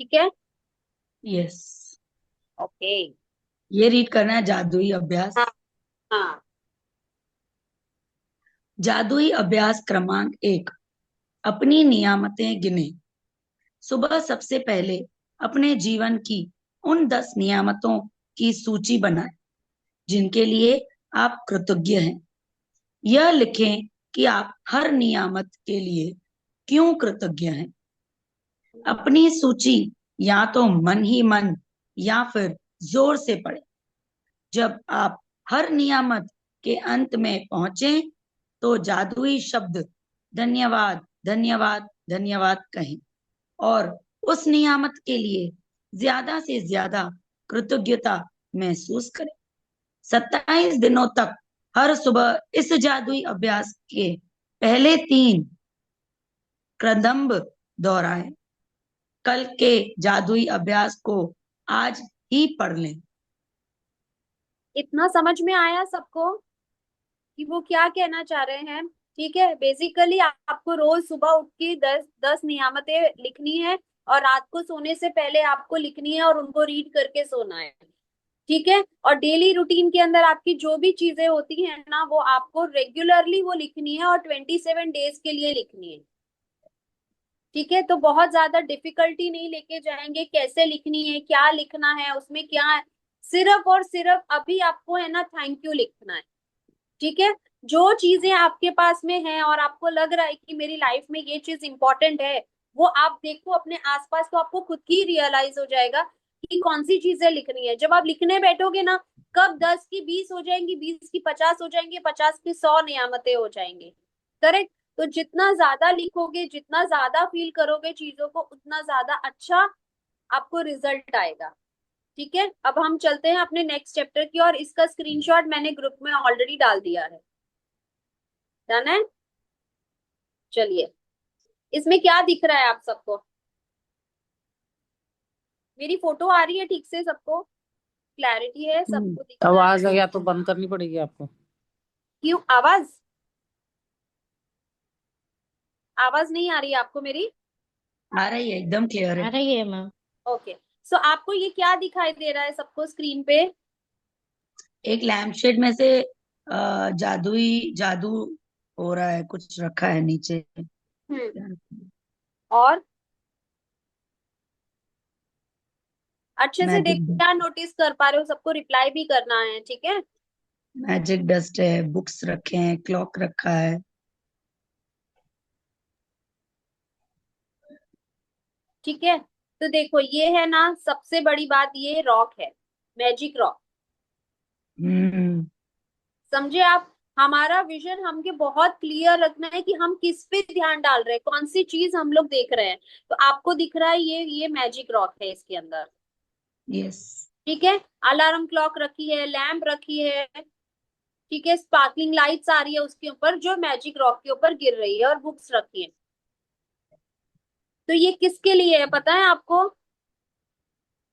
ठीक है। Yes. Okay. ये रीड करना है, जादुई हाँ। अभ्यास। हाँ। जादुई अभ्यास क्रमांक 1। अपनी नियामतें गिने। सुबह सबसे पहले अपने जीवन की उन 10 नियामतों की सूची बनाएं जिनके लिए आप कृतज्ञ हैं। यह लिखें कि आप हर नियामत के लिए क्यों कृतज्ञ हैं। अपनी सूची या तो मन ही मन या फिर जोर से पढ़ें। जब आप हर नियामत के अंत में पहुंचे तो जादुई शब्द धन्यवाद धन्यवाद धन्यवाद कहें और उस नियामत के लिए ज्यादा से ज्यादा कृतज्ञता महसूस करें। 27 दिनों तक हर सुबह इस जादुई अभ्यास के पहले 3 कदम दोहराएं। कल के जादुई अभ्यास को आज ही पढ़ लें। इतना समझ में आया सबको कि वो क्या कहना चाह रहे हैं? ठीक है, बेसिकली आपको रोज सुबह उठ के 10 10 नियामतें लिखनी है, और रात को सोने से पहले आपको लिखनी है और उनको रीड करके सोना है। ठीक है। और डेली रूटीन के अंदर आपकी जो भी चीजें होती हैं ना, वो आपको रेगुलरली वो लिखनी है, और 27 डेज के लिए लिखनी है। ठीक है। तो बहुत ज्यादा डिफिकल्टी नहीं लेके जाएंगे, कैसे लिखनी है, क्या लिखना है, उसमें क्या है। सिर्फ और सिर्फ अभी आपको है ना थैंक यू लिखना है। ठीक है। जो चीजें आपके पास में है और आपको लग रहा है कि मेरी लाइफ में ये चीज इंपॉर्टेंट है, वो आप देखो अपने आसपास, तो आपको खुद ही रियलाइज हो जाएगा कि कौन सी चीजें लिखनी है। जब आप लिखने बैठोगे ना, कब 10 की 20 हो जाएंगी, 20 की 50 हो जाएंगी, 50 की 100 नियामतें हो जाएंगी। करेक्ट। तो जितना ज्यादा लिखोगे, जितना ज्यादा फील करोगे चीजों को, उतना ज्यादा अच्छा आपको रिजल्ट आएगा। ठीक है। अब हम चलते हैं अपने नेक्स्ट चैप्टर की, और इसका स्क्रीनशॉट मैंने ग्रुप में ऑलरेडी डाल दिया है। डन है। चलिए, इसमें क्या दिख रहा है आप सबको? मेरी फोटो आ रही है ठीक से सबको? क्लैरिटी है, सबको दिख रहा है? आवाज है या तो बंद करनी पड़ेगी आपको। क्यों आवाज? आवाज नहीं आ रही है आपको मेरी? आ रही है, एकदम क्लियर आ है। रही है मैम। ओके। सो आपको ये क्या दिखाई दे रहा है सबको स्क्रीन पे? एक लैम्पशेड में से जादुई जादू हो रहा है, कुछ रखा है नीचे। हम्म। और अच्छे से देख, मैजिक क्या नोटिस कर पा रहे हो? सबको रिप्लाई भी करना है, ठीक है? मैजिक डस्ट है, बुक्स रखे हैं, क्लॉक रखा है। ठीक है। तो देखो, ये है ना सबसे बड़ी बात, ये रॉक है, मैजिक रॉक। हम्म। समझे आप? हमारा विजन हमके बहुत क्लियर रखना है कि हम किस पे ध्यान डाल रहे हैं, कौन सी चीज हम लोग देख रहे हैं। तो आपको दिख रहा है ये मैजिक रॉक है इसके अंदर। यस। ठीक है। अलार्म क्लॉक रखी है, लैंप रखी है। ठीक है। स्पार्कलिंग लाइट्स आ रही है उसके ऊपर, जो मैजिक रॉक के ऊपर गिर रही है, और बुक्स रखी है। तो ये किसके लिए है पता है आपको?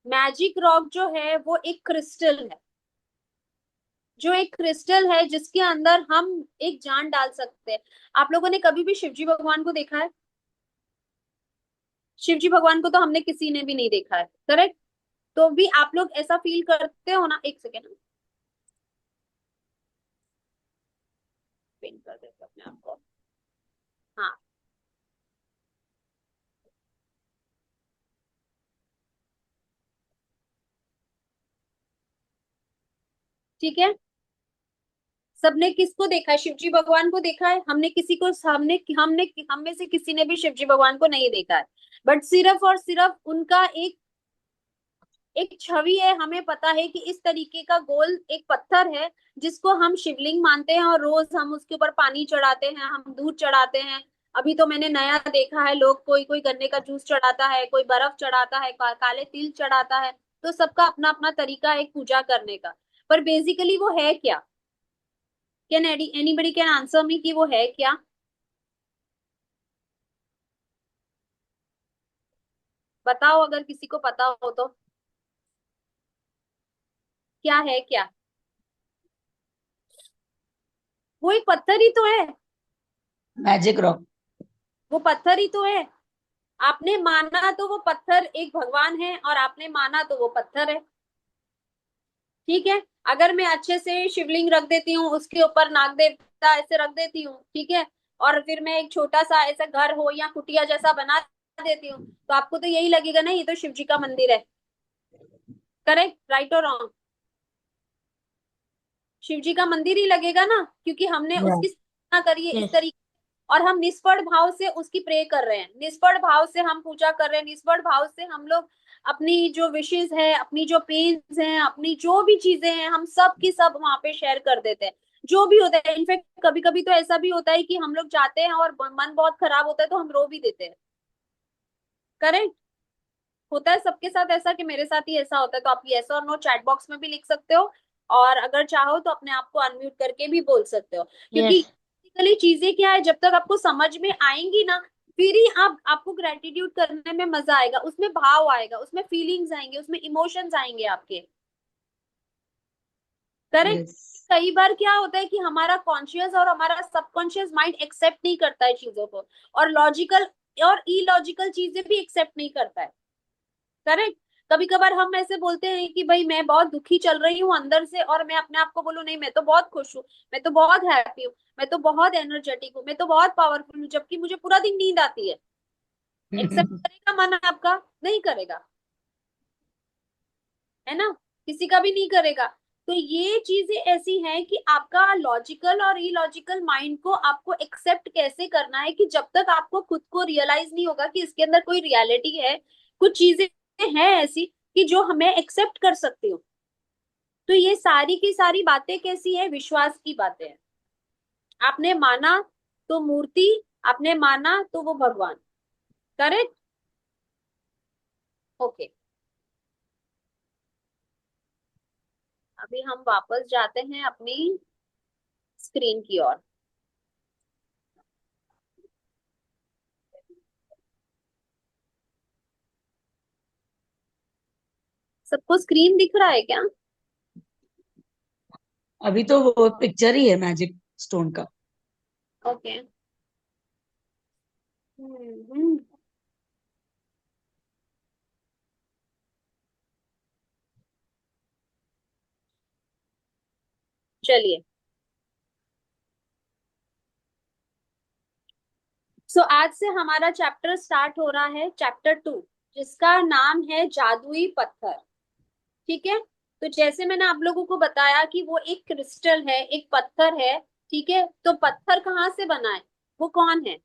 मैजिक रॉक जो है वो एक क्रिस्टल है, जो एक क्रिस्टल है जिसके अंदर हम एक जान डाल सकते हैं। आप लोगों ने कभी भी शिवजी भगवान को देखा है? शिव जी भगवान को तो हमने किसी ने भी नहीं देखा है, करेक्ट? तो भी आप लोग ऐसा फील करते हो ना, एक सेकेंड पिन कर देते अपने आप को। हाँ। ठीक है। सबने किसको देखा है? शिव जी भगवान को देखा है? हमने किसी को सामने, हमने हम में से किसी ने भी शिव जी भगवान को नहीं देखा है। बट सिर्फ और सिर्फ उनका एक छवि है, हमें पता है कि इस तरीके का गोल एक पत्थर है, जिसको हम शिवलिंग मानते हैं, और रोज हम उसके ऊपर पानी चढ़ाते हैं, हम दूध चढ़ाते हैं। अभी तो मैंने नया देखा है, लोग कोई कोई गन्ने का जूस चढ़ाता है, कोई बर्फ चढ़ाता है, काले तिल चढ़ाता है। तो सबका अपना अपना तरीका है एक पूजा करने का। पर बेसिकली वो है क्या? Can anybody can answer me कि वो है क्या? बताओ अगर किसी को पता हो तो। क्या है क्या? वो एक पत्थर ही तो है। Magic rock. वो पत्थर ही तो है। आपने माना तो वो पत्थर एक भगवान है, और आपने माना तो वो पत्थर है। ठीक है। अगर मैं अच्छे से शिवलिंग रख देती हूँ, उसके ऊपर नाग देवता ऐसे रख देती हूँ, ठीक है, और फिर मैं एक छोटा सा ऐसा घर हो या कुटिया जैसा बना देती हूँ, तो आपको तो यही लगेगा ना, ये तो शिव जी का मंदिर है। करेक्ट, राइट और रॉन्ग? शिव जी का मंदिर ही लगेगा ना, क्योंकि हमने उसकी स्थापना करी है इस यस। तरीके, और हम निष्फल भाव से उसकी प्रे कर रहे हैं, निष्फल भाव से हम पूजा कर रहे हैं, निष्फल भाव से हम लोग अपनी जो विशेष है, अपनी जो पेन्स हैं, अपनी जो भी चीजें हैं, हम सब की सब वहां पे शेयर कर देते हैं। जो भी होता है, इनफेक्ट कभी कभी तो ऐसा भी होता है कि हम लोग जाते हैं और मन बहुत खराब होता है तो हम रो भी देते हैं। करेक्ट। होता है सबके साथ ऐसा, कि मेरे साथ ही ऐसा होता है? तो आप यस और नो चैट बॉक्स में भी लिख सकते हो, और अगर चाहो तो अपने आप को अनम्यूट करके भी बोल सकते हो, क्योंकि यस। बेसिकली चीजें क्या है, जब तक आपको समझ में आएंगी ना, फिर ही आपको ग्रेटिट्यूड करने में मजा आएगा, उसमें भाव आएगा, उसमें फीलिंग्स आएंगे, उसमें इमोशंस आएंगे आपके। करेक्ट। यस। कई बार क्या होता है कि हमारा कॉन्शियस और हमारा सबकॉन्शियस माइंड एक्सेप्ट नहीं करता है चीजों को, और लॉजिकल और इलॉजिकल चीजें भी एक्सेप्ट नहीं करता है। करेक्ट। कभी कभार हम ऐसे बोलते हैं कि भाई मैं बहुत दुखी चल रही हूँ अंदर से, और मैं अपने आप को बोलूँ नहीं मैं तो बहुत खुश हूँ, मैं तो बहुत हैप्पी हूँ, मैं तो बहुत एनर्जेटिक हूँ, मैं तो बहुत पावरफुल हूँ, जबकि मुझे पूरा दिन नींद आती है। एक्सेप्ट करेगा मन आपका? नहीं करेगा, है ना? किसी का भी नहीं करेगा। तो ये चीजें ऐसी हैं कि आपका लॉजिकल और इलॉजिकल माइंड को आपको एक्सेप्ट कैसे करना है, कि जब तक आपको खुद को रियलाइज नहीं होगा कि इसके अंदर कोई रियलिटी है, कुछ चीजें हैं ऐसी कि जो हमें एक्सेप्ट कर सकती हो। तो ये सारी की सारी बातें कैसी है? विश्वास की बातें हैं। आपने माना तो मूर्ति, आपने माना तो वो भगवान। करेक्ट। ओके। अभी हम वापस जाते हैं अपनी स्क्रीन की ओर। सबको स्क्रीन दिख रहा है क्या? अभी तो वो पिक्चर ही है मैजिक स्टोन का। ओके। हम्म। चलिए। सो आज से हमारा चैप्टर स्टार्ट हो रहा है, चैप्टर 2, जिसका नाम है जादुई पत्थर। ठीक है। तो जैसे मैंने आप लोगों को बताया कि वो एक क्रिस्टल है, एक पत्थर है। ठीक है। तो पत्थर कहाँ से बना है? वो कौन है?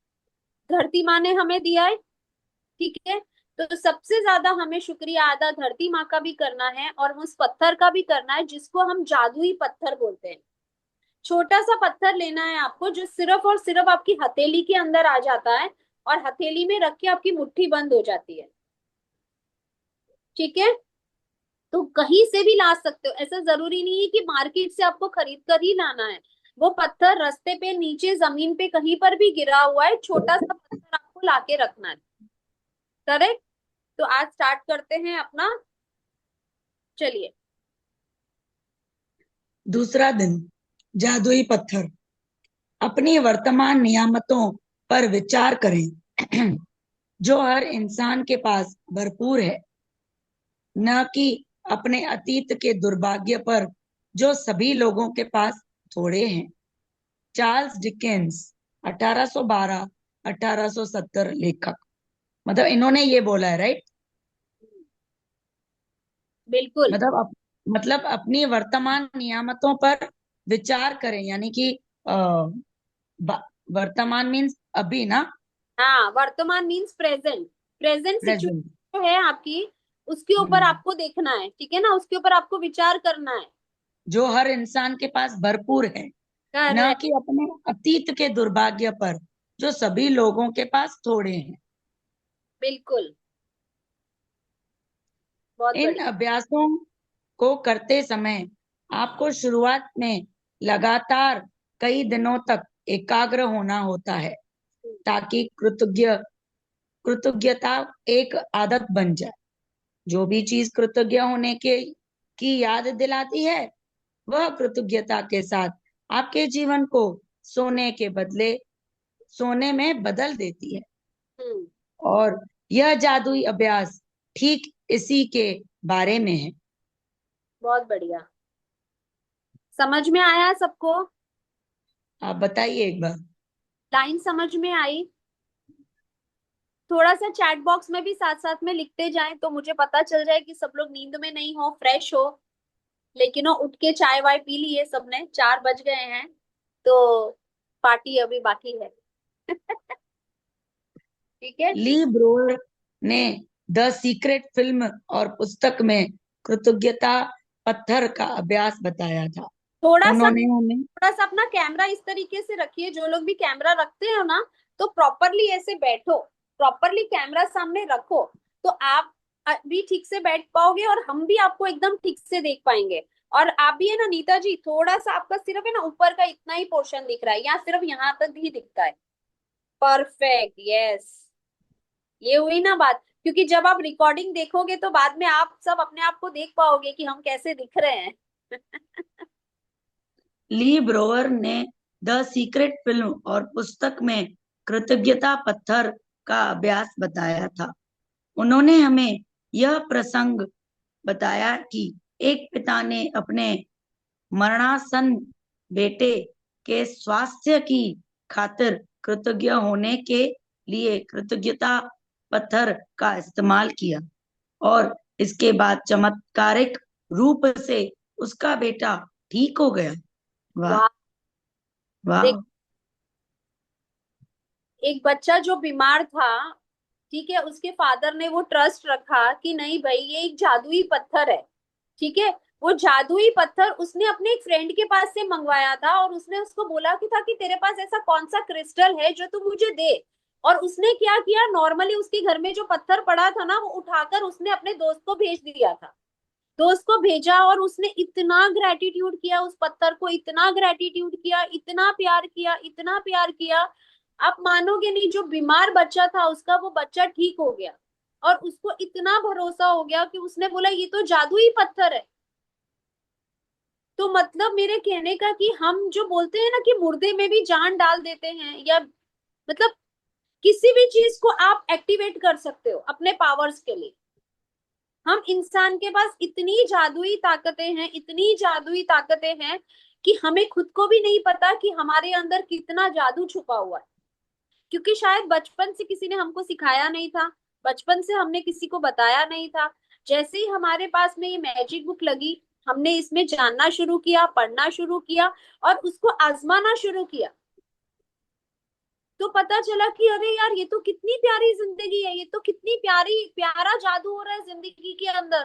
धरती माँ ने हमें दिया है। ठीक है। तो सबसे ज्यादा हमें शुक्रिया अदा धरती माँ का भी करना है, और उस पत्थर का भी करना है जिसको हम जादुई पत्थर बोलते हैं। छोटा सा पत्थर लेना है आपको, जो सिर्फ और सिर्फ आपकी हथेली के अंदर आ जाता है, और हथेली में रख के आपकी मुट्ठी बंद हो जाती है। ठीक है। तो कहीं से भी ला सकते हो, ऐसा जरूरी नहीं है कि मार्केट से आपको खरीद कर ही लाना है। वो पत्थर रास्ते पे, नीचे जमीन पे कहीं पर भी गिरा हुआ है, छोटा सा पत्थर आपको लाके रखना है। करेक्ट। तो आज स्टार्ट करते हैं अपना। चलिए। दूसरा दिन। जादुई पत्थर। अपनी वर्तमान नियामतों पर विचार करें जो हर इंसान के पास भरपूर है, न कि अपने अतीत के दुर्भाग्य पर जो सभी लोगों के पास थोड़े हैं। चार्ल्स डिकेंस, 1812 1870 लेखक। मतलब इन्होंने ये बोला है, राइट? बिल्कुल। मतलब मतलब अपनी वर्तमान नियामतों पर विचार करें, यानी कि वर्तमान मीन्स अभी ना। हाँ, वर्तमान means present. Present present. Situation जो है आपकी, उसके ऊपर आपको देखना है, ठीक है ना, उसके ऊपर आपको विचार करना है। जो हर इंसान के पास भरपूर है, न करेक्ट। कि अपने अतीत के दुर्भाग्य पर जो सभी लोगों के पास थोड़े हैं। बिल्कुल। बहुत इन बढ़िया। अभ्यासों को करते समय आपको शुरुआत में लगातार कई दिनों तक एकाग्र होना होता है, ताकि कृतज्ञता एक आदत बन जाए। जो भी चीज कृतज्ञ होने के की याद दिलाती है, वह कृतज्ञता के साथ आपके जीवन को सोने के बदले सोने में बदल देती है। हम्म। और यह जादुई अभ्यास ठीक इसी के बारे में है। बहुत बढ़िया। समझ में आया सबको? आप बताइए एक बार। लाइन समझ में आई? थोड़ा सा चैट बॉक्स में भी साथ साथ में लिखते जाएं तो मुझे पता चल जाए कि सब लोग नींद में नहीं हो, फ्रेश हो। लेकिन वो उठ के चाय वाय पी लिए सबने, 4 बज गए हैं, तो पार्टी अभी बाकी है। ठीक है। ली ब्रोअर ने द सीक्रेट फिल्म और पुस्तक में कृतज्ञता पत्थर का अभ्यास बताया था। थोड़ा सा उन्होंने हमें थोड़ा सा अपना कैमरा इस तरीके से रखिए, जो लोग भी कैमरा रखते हो ना, तो प्रॉपरली ऐसे बैठो, प्रॉपरली कैमरा सामने रखो, तो आप भी ठीक से बैठ पाओगे और हम भी आपको एकदम ठीक से देख पाएंगे। और आप भी है ना नीता जी, थोड़ा सा आपका सिर्फ है ना ऊपर का इतना ही पोर्शन दिख रहा है, या सिर्फ यहाँ तक ही दिखता है। Perfect, yes. ये हुई ना बात, क्योंकि जब आप रिकॉर्डिंग देखोगे तो बाद में आप सब अपने आप को देख पाओगे कि हम कैसे दिख रहे हैं। ली ब्रोअर ने द सीक्रेट फिल्म और पुस्तक में कृतज्ञता पत्थर का अभ्यास बताया था। उन्होंने हमें यह प्रसंग बताया कि एक पिता ने अपने मरणासन बेटे के स्वास्थ्य की खातिर कृतज्ञ होने के लिए कृतज्ञता पत्थर का इस्तेमाल किया, और इसके बाद चमत्कारिक रूप से उसका बेटा ठीक हो गया। वाह वाह। वाह। देख, एक बच्चा जो बीमार था, ठीक है, उसके फादर ने वो ट्रस्ट रखा कि नहीं भाई ये एक जादुई पत्थर है। ठीक है। वो जादुई पत्थर उसने अपने एक फ्रेंड के पास से मंगवाया था, और उसने उसको बोला कि था कि तेरे पास ऐसा कौन सा क्रिस्टल है जो तू मुझे दे। और उसने क्या किया, नॉर्मली उसके घर में जो पत्थर पड़ा था ना, वो उठाकर उसने अपने दोस्त को भेज दिया था। दोस्त को भेजा, और उसने इतना ग्रेटिट्यूड किया उस पत्थर को, इतना ग्रेटिट्यूड किया, इतना प्यार किया, इतना प्यार किया। आप मानोगे नहीं, जो बीमार बच्चा था उसका वो बच्चा ठीक हो गया। और उसको इतना भरोसा हो गया कि उसने बोला ये तो जादुई पत्थर है। तो मतलब मेरे कहने का कि हम जो बोलते हैं ना कि मुर्दे में भी जान डाल देते हैं, या मतलब किसी भी चीज को आप एक्टिवेट कर सकते हो अपने पावर्स के लिए। हम इंसान के पास इतनी जादुई ताकतें हैं, इतनी जादुई ताकतें हैं कि हमें खुद को भी नहीं पता कि हमारे अंदर कितना जादू छुपा हुआ है। क्योंकि शायद बचपन से किसी ने हमको सिखाया नहीं था, बचपन से हमने किसी को बताया नहीं था। जैसे ही हमारे पास में ये मैजिक बुक लगी, हमने इसमें जानना शुरू किया, पढ़ना शुरू किया, और उसको आजमाना शुरू किया, तो पता चला कि अरे यार ये तो कितनी प्यारी जिंदगी है, ये तो कितनी प्यारी प्यारा जादू हो रहा है जिंदगी के अंदर।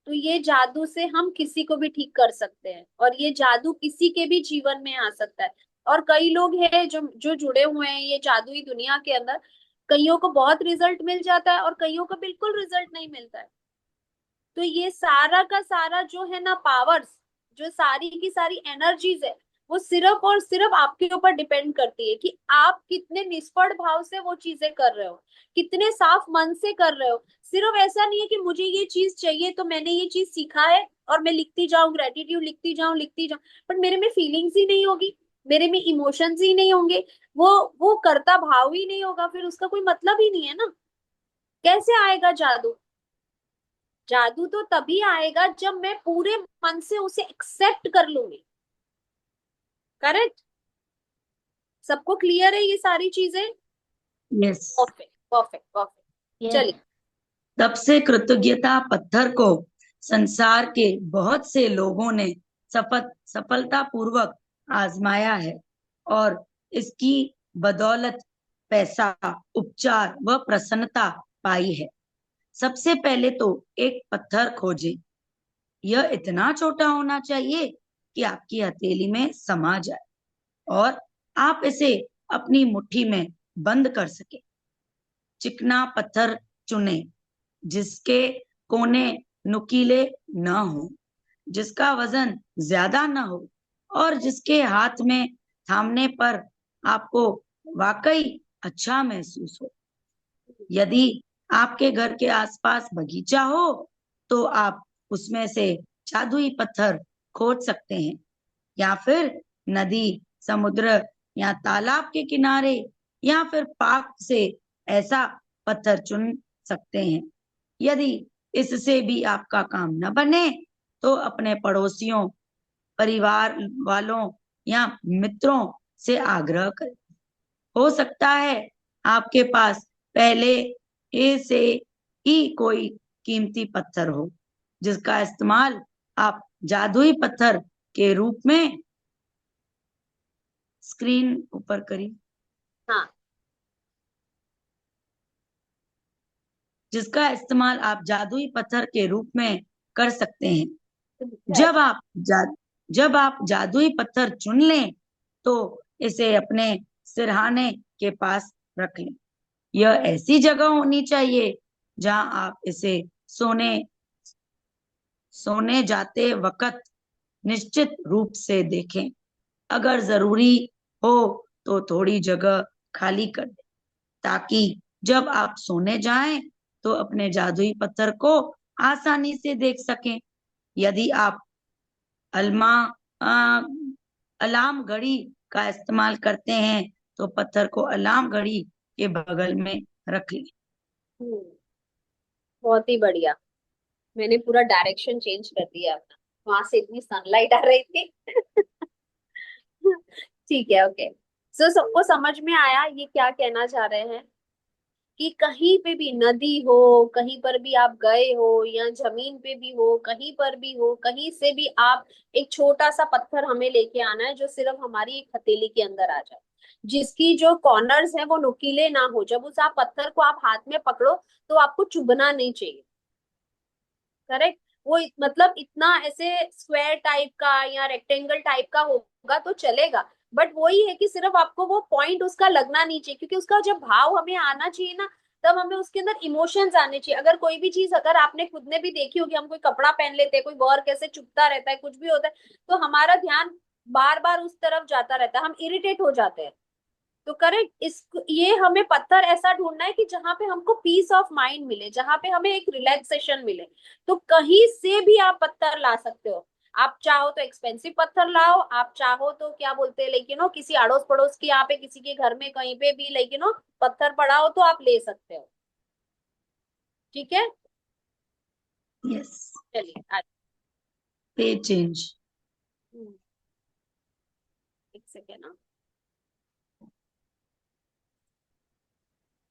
तो ये जादू से हम किसी को भी ठीक कर सकते हैं, और ये जादू किसी के भी जीवन में आ सकता है। और कई लोग हैं जो जो जुड़े हुए हैं ये जादुई दुनिया के अंदर, कईयों को बहुत रिजल्ट मिल जाता है और कईयों को बिल्कुल रिजल्ट नहीं मिलता है। तो ये सारा का सारा जो है ना पावर्स, जो सारी की सारी एनर्जीज है, वो सिर्फ और सिर्फ आपके ऊपर डिपेंड करती है कि आप कितने निष्पड़ भाव से वो चीजें कर रहे हो, कितने साफ मन से कर रहे हो। सिर्फ ऐसा नहीं है कि मुझे ये चीज चाहिए तो मैंने ये चीज सीखा है और मैं लिखती जाऊं, ग्रेटिट्यूड लिखती जाऊं लिखती जाऊं, पर मेरे में फीलिंग्स ही नहीं होगी, मेरे में इमोशंस ही नहीं होंगे, वो करता भाव ही नहीं होगा, फिर उसका कोई मतलब ही नहीं है ना। कैसे आएगा जादू? जादू तो तभी आएगा जब मैं पूरे मन से उसे एक्सेप्ट कर लूंगी। करेक्ट? सबको क्लियर है ये सारी चीजें? Yes. Perfect perfect perfect. Yes. चलिए। तब से कृतज्ञता पत्थर को संसार के बहुत से लोगों ने सफलता पूर्वक आजमाया है, और इसकी बदौलत पैसा, उपचार व प्रसन्नता पाई है। सबसे पहले तो एक पत्थर खोजें। यह इतना छोटा होना चाहिए कि आपकी हथेली में समा जाए, और आप इसे अपनी मुट्ठी में बंद कर सके। चिकना पत्थर चुने, जिसके कोने नुकीले न हो, जिसका वजन ज्यादा न हो, और जिसके हाथ में थामने पर आपको वाकई अच्छा महसूस हो। यदि आपके घर के आसपास बगीचा हो तो आप उसमें से जादुई पत्थर खोज सकते हैं, या फिर नदी, समुद्र या तालाब के किनारे, या फिर पार्क से ऐसा पत्थर चुन सकते हैं। यदि इससे भी आपका काम न बने तो अपने पड़ोसियों, परिवार वालों या मित्रों से आग्रह करें। हो सकता है आपके पास पहले से ही कोई कीमती पत्थर हो जिसका इस्तेमाल आप जादुई पत्थर के रूप में, स्क्रीन ऊपर करी, हाँ, जिसका इस्तेमाल आप जादुई पत्थर के रूप में कर सकते हैं। तो दिखता है। जब आप जब आप जादुई पत्थर चुन लें तो इसे अपने सिरहाने के पास रख लें। यह ऐसी जगह होनी चाहिए जहां आप इसे सोने सोने जाते वक्त निश्चित रूप से देखें। अगर जरूरी हो तो थोड़ी जगह खाली कर दें ताकि जब आप सोने जाएं तो अपने जादुई पत्थर को आसानी से देख सकें। यदि आप अल्मा अ, अलार्म घड़ी का इस्तेमाल करते हैं तो पत्थर को अलार्म घड़ी के बगल में रख लें। हम्म, बहुत ही बढ़िया। मैंने पूरा डायरेक्शन चेंज कर दिया अपना, वहां से इतनी सनलाइट आ रही थी। ठीक है, ओके। सो सबको समझ में आया ये क्या कहना चाह रहे हैं? कि कहीं पे भी नदी हो, कहीं पर भी आप गए हो, या जमीन पे भी हो, कहीं पर भी हो, कहीं से भी आप एक छोटा सा पत्थर हमें लेके आना है जो सिर्फ हमारी एक हथेली के अंदर आ जाए, जिसकी जो कॉर्नर्स है वो नुकीले ना हो। जब उस आप पत्थर को आप हाथ में पकड़ो तो आपको चुभना नहीं चाहिए। करेक्ट। वो मतलब इतना ऐसे स्क्वायर टाइप का या रेक्टेंगल टाइप का होगा तो चलेगा, बट वही है कि सिर्फ आपको वो पॉइंट उसका लगना नहीं चाहिए, क्योंकि उसका जब भाव हमें आना चाहिए ना, तब हमें उसके अंदर इमोशंस आने चाहिए। अगर कोई भी चीज, अगर आपने खुद ने भी देखी होगी, हम कोई कपड़ा पहन लेते हैं, कोई गौर कैसे चुभता रहता है, कुछ भी होता है, तो हमारा ध्यान बार बार उस तरफ जाता रहता है, हम इरिटेट हो जाते हैं। तो करेक्ट, इस ये हमें पत्थर ऐसा ढूंढना है कि जहां पे हमको पीस ऑफ माइंड मिले, जहां पे हमें एक रिलैक्सेशन मिले। तो कहीं से भी आप पत्थर ला सकते हो। आप चाहो तो एक्सपेंसिव पत्थर लाओ, आप चाहो तो क्या बोलते हैं, लेकिन हो किसी अड़ोस पड़ोस की, यहाँ पे किसी के घर में कहीं पे भी, लेकिन हो पत्थर पड़ा हो तो आप ले सकते हो। ठीक है, यस। चलिए पेज चेंज। हम्म, एक सेकेंड ना,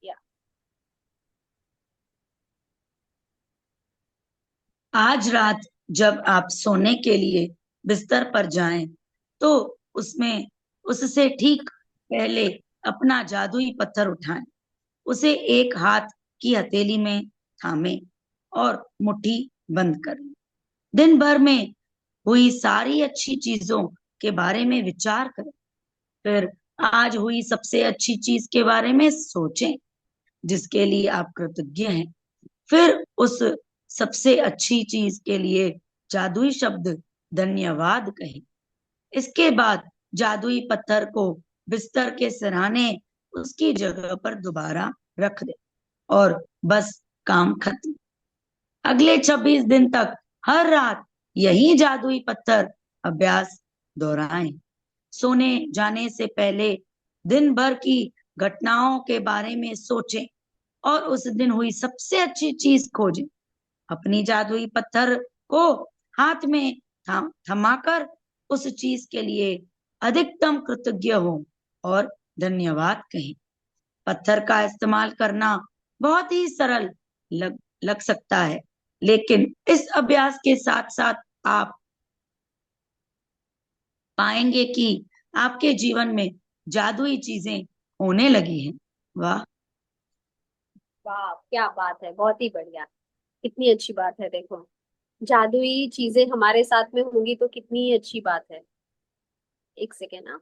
या आज रात जब आप सोने के लिए बिस्तर पर जाएं तो उसमें उससे ठीक पहले अपना जादुई पत्थर उठाएं। उसे एक हाथ की हथेली में थामें और मुट्ठी बंद करें। दिन भर में हुई सारी अच्छी चीजों के बारे में विचार करें। फिर आज हुई सबसे अच्छी चीज के बारे में सोचें जिसके लिए आप कृतज्ञ हैं। फिर उस सबसे अच्छी चीज के लिए जादुई शब्द धन्यवाद कहें। इसके बाद जादुई पत्थर को बिस्तर के सिरहाने उसकी जगह पर दोबारा रख दे और बस काम खत्म। अगले 26 दिन तक हर रात यही जादुई पत्थर अभ्यास दोहराएं। सोने जाने से पहले दिन भर की घटनाओं के बारे में सोचें और उस दिन हुई सबसे अच्छी चीज खोजें। अपनी जादुई पत्थर को हाथ में थमाकर उस चीज के लिए अधिकतम कृतज्ञ हो और धन्यवाद कहें। पत्थर का इस्तेमाल करना बहुत ही सरल लग सकता है, लेकिन इस अभ्यास के साथ साथ आप पाएंगे कि आपके जीवन में जादुई चीजें होने लगी हैं। वाह। वाह, क्या बात है, बहुत ही बढ़िया। कितनी अच्छी बात है, देखो जादुई चीजें हमारे साथ में होंगी तो कितनी अच्छी बात है। एक सेकेंड ना।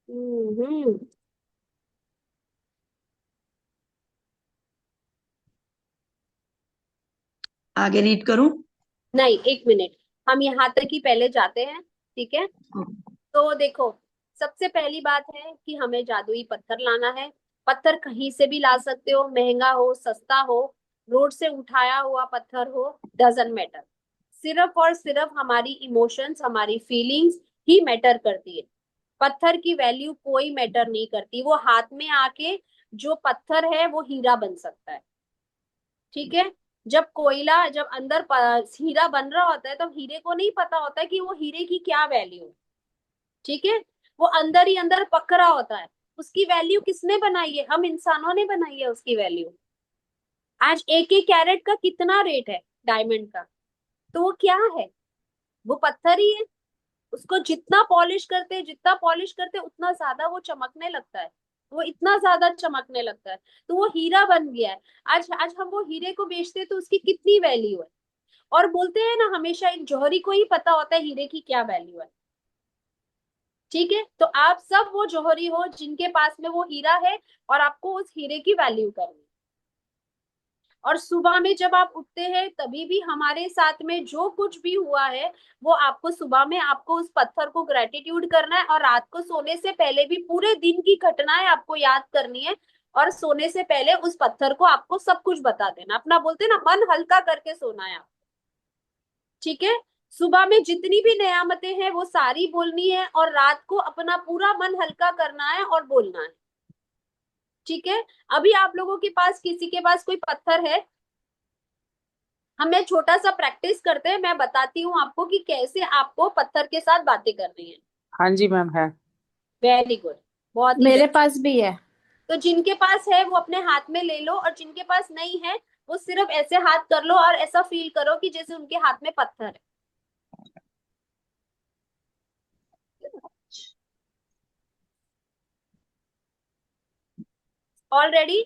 हम्म। आगे रीड करूं? नहीं, एक मिनट, हम यहाँ तक ही पहले जाते हैं, ठीक है। तो देखो, सबसे पहली बात है कि हमें जादुई पत्थर लाना है। पत्थर कहीं से भी ला सकते हो, महंगा हो सस्ता हो, रोड से उठाया हुआ पत्थर हो, डजंट मैटर। सिर्फ और सिर्फ हमारी इमोशंस, हमारी फीलिंग्स ही मैटर करती है। पत्थर की वैल्यू कोई मैटर नहीं करती, वो हाथ में आके जो पत्थर है वो हीरा बन सकता है। ठीक है। जब कोयला, जब अंदर हीरा बन रहा होता है, तो हीरे को नहीं पता होता कि वो हीरे की क्या वैल्यू है। ठीक है। वो अंदर ही अंदर पक रहा होता है। उसकी वैल्यू किसने बनाई है? हम इंसानों ने बनाई है उसकी वैल्यू। आज एक एक कैरेट का कितना रेट है डायमंड का? तो वो क्या है? वो पत्थर ही है। उसको जितना पॉलिश करते, जितना पॉलिश करते, उतना ज्यादा वो चमकने लगता है। वो इतना ज्यादा चमकने लगता है, तो वो हीरा बन गया है। आज आज हम वो हीरे को बेचते हैं तो उसकी कितनी वैल्यू है। और बोलते हैं ना, हमेशा एक जौहरी को ही पता होता है हीरे की क्या वैल्यू है। ठीक है। तो आप सब वो जौहरी हो जिनके पास में वो हीरा है, और आपको उस हीरे की वैल्यू करनी है। और सुबह में जब आप उठते हैं, तभी भी हमारे साथ में जो कुछ भी हुआ है, वो आपको सुबह में, आपको उस पत्थर को ग्रेटिट्यूड करना है। और रात को सोने से पहले भी पूरे दिन की घटनाएं आपको याद करनी है। और सोने से पहले उस पत्थर को आपको सब कुछ बता देना, अपना बोलते हैं ना, मन हल्का करके सोना है आप। ठीक है। सुबह में जितनी भी नेयामतें हैं वो सारी बोलनी है, और रात को अपना पूरा मन हल्का करना है और बोलना है। ठीक है। अभी आप लोगों के पास, किसी के पास कोई पत्थर है? हमें छोटा सा प्रैक्टिस करते हैं, मैं बताती हूँ आपको कि कैसे आपको पत्थर के साथ बातें करनी है। हाँ जी मैम है। Very good. बहुत ही मेरे बेस्ट। पास भी है। तो जिनके पास है वो अपने हाथ में ले लो, और जिनके पास नहीं है वो सिर्फ ऐसे हाथ कर लो और ऐसा फील करो कि जैसे उनके हाथ में पत्थर है। ऑलरेडी।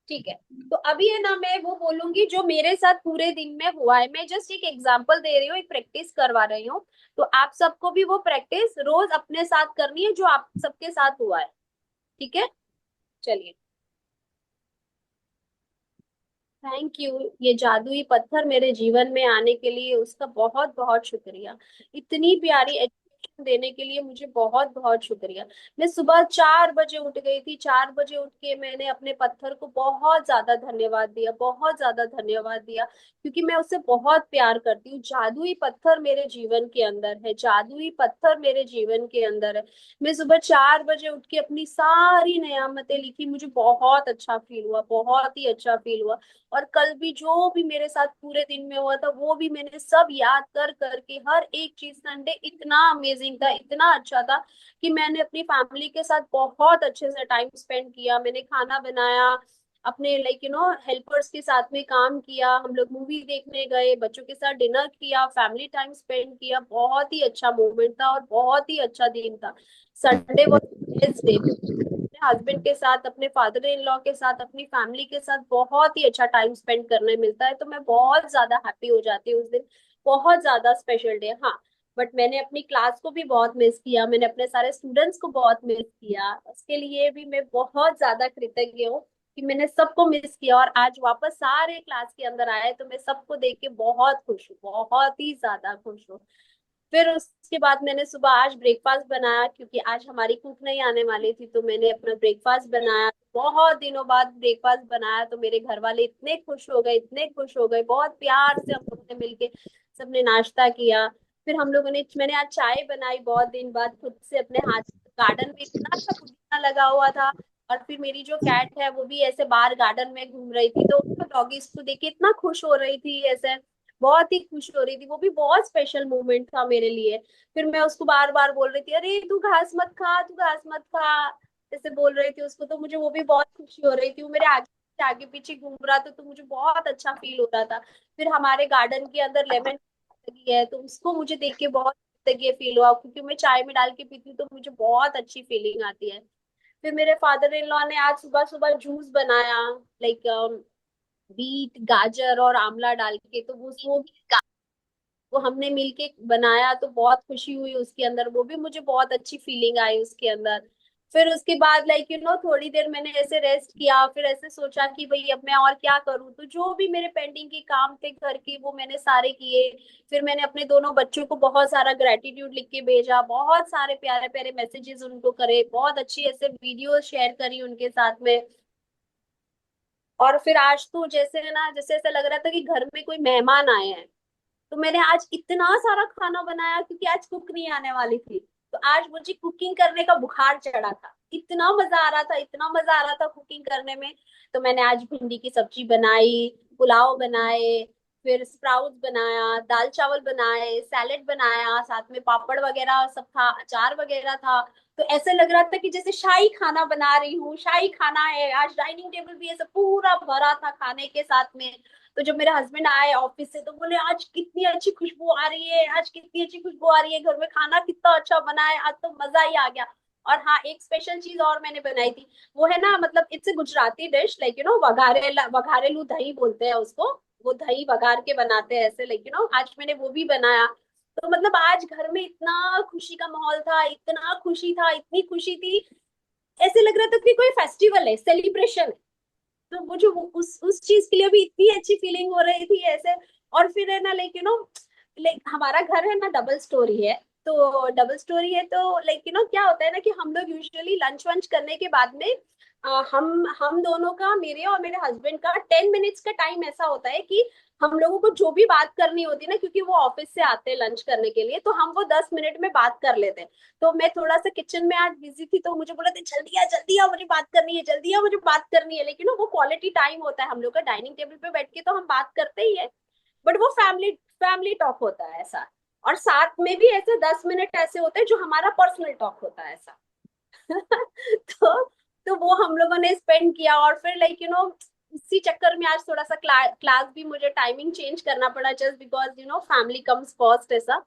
ठीक है। तो अभी है ना, मैं वो बोलूंगी जो मेरे साथ पूरे दिन में हुआ है। मैं जस्ट एक एग्जांपल दे रही हूँ, एक प्रैक्टिस करवा रही हूँ। तो आप सबको भी वो प्रैक्टिस रोज अपने साथ करनी है जो आप सबके साथ हुआ है। ठीक है। चलिए। थैंक यू, ये जादुई पत्थर मेरे जीवन में आने के लिए उसका बहुत बहुत शुक्रिया। इतनी प्यारी एजुकेशन देने के लिए मुझे बहुत बहुत शुक्रिया। मैं सुबह 4 बजे उठ गई थी। 4 बजे उठ के मैंने अपने पत्थर को बहुत ज्यादा धन्यवाद दिया, बहुत ज्यादा धन्यवाद दिया, क्योंकि मैं उससे बहुत प्यार करती हूँ। जादुई पत्थर मेरे जीवन के अंदर है, जादुई पत्थर मेरे जीवन के अंदर है। मैं सुबह 4 बजे उठ के अपनी सारी नेयामतें लिखी, मुझे बहुत अच्छा फील हुआ, बहुत ही अच्छा फील हुआ। और कल भी जो भी मेरे साथ पूरे दिन में हुआ था, वो भी मैंने सब याद कर करके, हर एक चीज। संडे इतना अमेजिंग था, इतना अच्छा था कि मैंने अपनी फैमिली के साथ बहुत अच्छे से टाइम स्पेंड किया। मैंने खाना बनाया, अपने लाइक हेल्पर्स के साथ में काम किया, हम लोग मूवी देखने गए, बच्चों के साथ डिनर किया, फैमिली टाइम स्पेंड किया। बहुत ही अच्छा मोमेंट था और बहुत ही अच्छा दिन था। Sunday was best day. अपने हस्बैंड के साथ, अपने फादर इन लॉ के साथ, अपनी फैमिली के साथ बहुत ही अच्छा टाइम स्पेंड करने मिलता है, तो मैं बहुत ज्यादा हैप्पी हो जाती हूँ उस दिन। बहुत ज्यादा स्पेशल डे। हाँ। बट मैंने अपनी क्लास को भी बहुत मिस किया, मैंने अपने सारे स्टूडेंट्स को बहुत मिस किया। उसके लिए भी मैं बहुत ज्यादा कृतज्ञ हूँ कि मैंने सबको मिस किया, और आज वापस सारे क्लास के अंदर आए तो मैं सबको देख के बहुत खुश हूँ, बहुत ही ज्यादा खुश हूँ। फिर उसके बाद मैंने सुबह आज ब्रेकफास्ट बनाया, क्योंकि आज हमारी कुक नहीं आने वाली थी, तो मैंने अपना ब्रेकफास्ट बनाया। बहुत दिनों बाद ब्रेकफास्ट बनाया तो मेरे घर वाले इतने खुश हो गए, इतने खुश हो गए। बहुत प्यार से हम लोगों ने मिलके सबने नाश्ता किया। फिर हम लोगों ने, मैंने आज चाय बनाई बहुत दिन बाद खुद से अपने हाथ। गार्डन में इतना अच्छा पुदीना लगा हुआ था। और फिर मेरी जो कैट है वो भी ऐसे बाहर गार्डन में घूम रही थी, तो डॉगीज को देख के इतना खुश हो रही थी ऐसे। बहुत ही खुश हो रही थी, वो भी बहुत स्पेशल मोमेंट था मेरे लिए। फिर मैं उसको बार बार बोल रही थी, अरे तू घास मत खा, तू घास मत खा, जैसे बोल रही थी उसको। तो मुझे वो भी बहुत खुशी हो रही थी, वो मेरे आगे आगे पीछे घूम रहा था, तो मुझे बहुत अच्छा फील हो रहा था। फिर हमारे गार्डन के अंदर लेमन लगी है, तो उसको मुझे देख के बहुत ये फील हुआ, क्योंकि मैं चाय में डाल के पीती हूँ तो मुझे बहुत अच्छी फीलिंग आती है। फिर मेरे फादर इन लॉ ने आज सुबह सुबह जूस बनाया, लाइक बीट, गाजर और आंवला डाल के। तो वो हमने मिलके बनाया, तो बहुत खुशी हुई उसके अंदर, वो भी मुझे बहुत अच्छी फीलिंग आई उसके अंदर। फिर उसके बाद थोड़ी देर मैंने ऐसे रेस्ट किया, फिर ऐसे सोचा कि भाई अब मैं और क्या करूं, तो जो भी मेरे पेंडिंग के काम थे घर के वो मैंने सारे किए। फिर मैंने अपने दोनों बच्चों को बहुत सारा ग्रेटिट्यूड लिख के भेजा, बहुत सारे प्यारे प्यारे मैसेजेस उनको करे, बहुत अच्छी ऐसे वीडियो शेयर करी उनके साथ में। और फिर आज तो जैसे है ना, जैसे ऐसा लग रहा था कि घर में कोई मेहमान आए हैं। तो मैंने आज इतना सारा खाना बनाया क्योंकि आज कुक नहीं आने वाली थी। तो आज मुझे कुकिंग करने का बुखार चढ़ा था, इतना मजा आ रहा था, इतना मजा आ रहा था कुकिंग करने में। तो मैंने आज भिंडी की सब्जी बनाई, पुलाव बनाए, फिर स्प्राउट्स बनाया, दाल चावल बनाए, सैलेड बनाया, साथ में पापड़ वगैरह सब था, अचार वगैरह था। तो ऐसे लग रहा था कि जैसे शाही खाना बना रही हूँ, शाही खाना है। आज डाइनिंग टेबल भी ऐसे पूरा भरा था खाने के साथ में। तो जब मेरे हस्बैंड आए ऑफिस से तो बोले आज कितनी अच्छी खुशबू आ रही है, आज कितनी अच्छी खुशबू आ रही है, घर में खाना कितना अच्छा बना है, आज तो मजा ही आ गया। और हाँ, एक स्पेशल चीज और मैंने बनाई थी। वो है ना, मतलब it's a Gujarati dish, like वघारेलू दही बोलते हैं उसको। वो दही वघार के बनाते हैं ऐसे, लाइक आज मैंने वो भी बनाया। तो मतलब आज घर में इतना खुशी का माहौल था, इतना खुशी था, इतनी खुशी थी, ऐसे लग रहा था कि कोई फेस्टिवल है, सेलिब्रेशन है। तो मुझे उस चीज के लिए भी इतनी अच्छी फीलिंग हो रही थी ऐसे। और फिर है ना, लाइक हमारा घर है ना डबल स्टोरी है। तो डबल स्टोरी है तो क्या होता है ना कि हम लोग यूजुअली लंच वंच करने के बाद में हम दोनों का, मेरे और मेरे हस्बैंड का 10 मिनट्स का टाइम ऐसा होता है कि हम लोगों को जो भी बात करनी होती है ना, क्योंकि वो ऑफिस से आते हैं लंच करने के लिए, तो हम वो 10 मिनट में बात कर लेते हैं। तो मैं थोड़ा सा किचन में आज बिजी थी, तो मुझे बोला था जल्दी आ मुझे बात करनी है, जल्दी आ मुझे बात करनी है। लेकिन वो क्वालिटी टाइम होता है हम लोग का, डाइनिंग टेबल पे बैठ के तो हम बात करते ही है, बट वो फैमिली फैमिली टॉक होता है ऐसा। और साथ में भी ऐसे 10 मिनट ऐसे होते हैं जो हमारा पर्सनल टॉक होता है ऐसा। तो तो वो हम लोगों ने स्पेंड किया। और फिर इसी चक्कर में आज थोड़ा सा क्लास भी मुझे टाइमिंग चेंज करना पड़ा, just because family comes first ऐसा।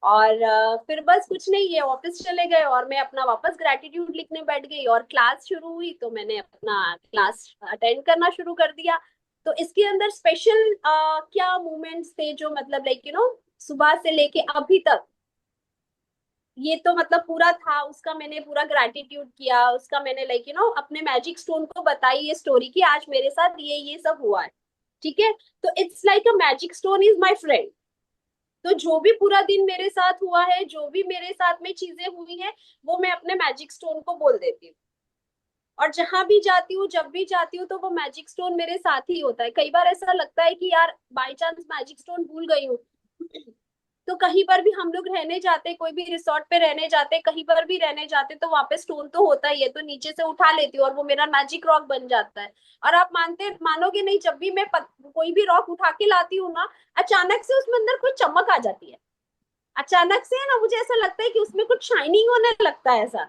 और फिर बस कुछ नहीं, ये ऑफिस चले गए और मैं अपना वापस ग्रेटिट्यूड लिखने बैठ गई, और क्लास शुरू हुई तो मैंने अपना क्लास अटेंड करना शुरू कर दिया। तो इसके अंदर स्पेशल क्या मोमेंट्स थे जो मतलब सुबह से लेके अभी तक, ये तो मतलब पूरा था उसका, मैंने पूरा ग्रेटिट्यूड किया उसका, मैंने अपने मैजिक स्टोन को बताई ये स्टोरी की आज मेरे साथ ये सब हुआ है। ठीक है। तो it's like a magic stone is my friend. तो जो भी पूरा दिन मेरे साथ हुआ है, जो भी मेरे साथ में चीजें हुई हैं, वो मैं अपने मैजिक स्टोन को बोल देती हूँ। और जहां भी जाती हूँ, जब भी जाती हूँ, तो वो मैजिक स्टोन मेरे साथ ही होता है। कई बार ऐसा लगता है कि यार बाई चांस मैजिक स्टोन भूल गई हूँ, तो कहीं पर भी हम लोग रहने जाते, कोई भी रिसोर्ट पे रहने जाते, कहीं पर भी रहने जाते, तो वहां पे स्टोन तो होता ही है, तो नीचे से उठा लेती हूँ और वो मेरा मैजिक रॉक बन जाता है। और आप मानोगे नहीं, जब भी मैं कोई भी रॉक उठा के लाती हूँ ना, अचानक से उसमें अंदर कोई चमक आ जाती है। अचानक से है ना, मुझे ऐसा लगता है कि उसमें कुछ शाइनिंग होने लगता है ऐसा।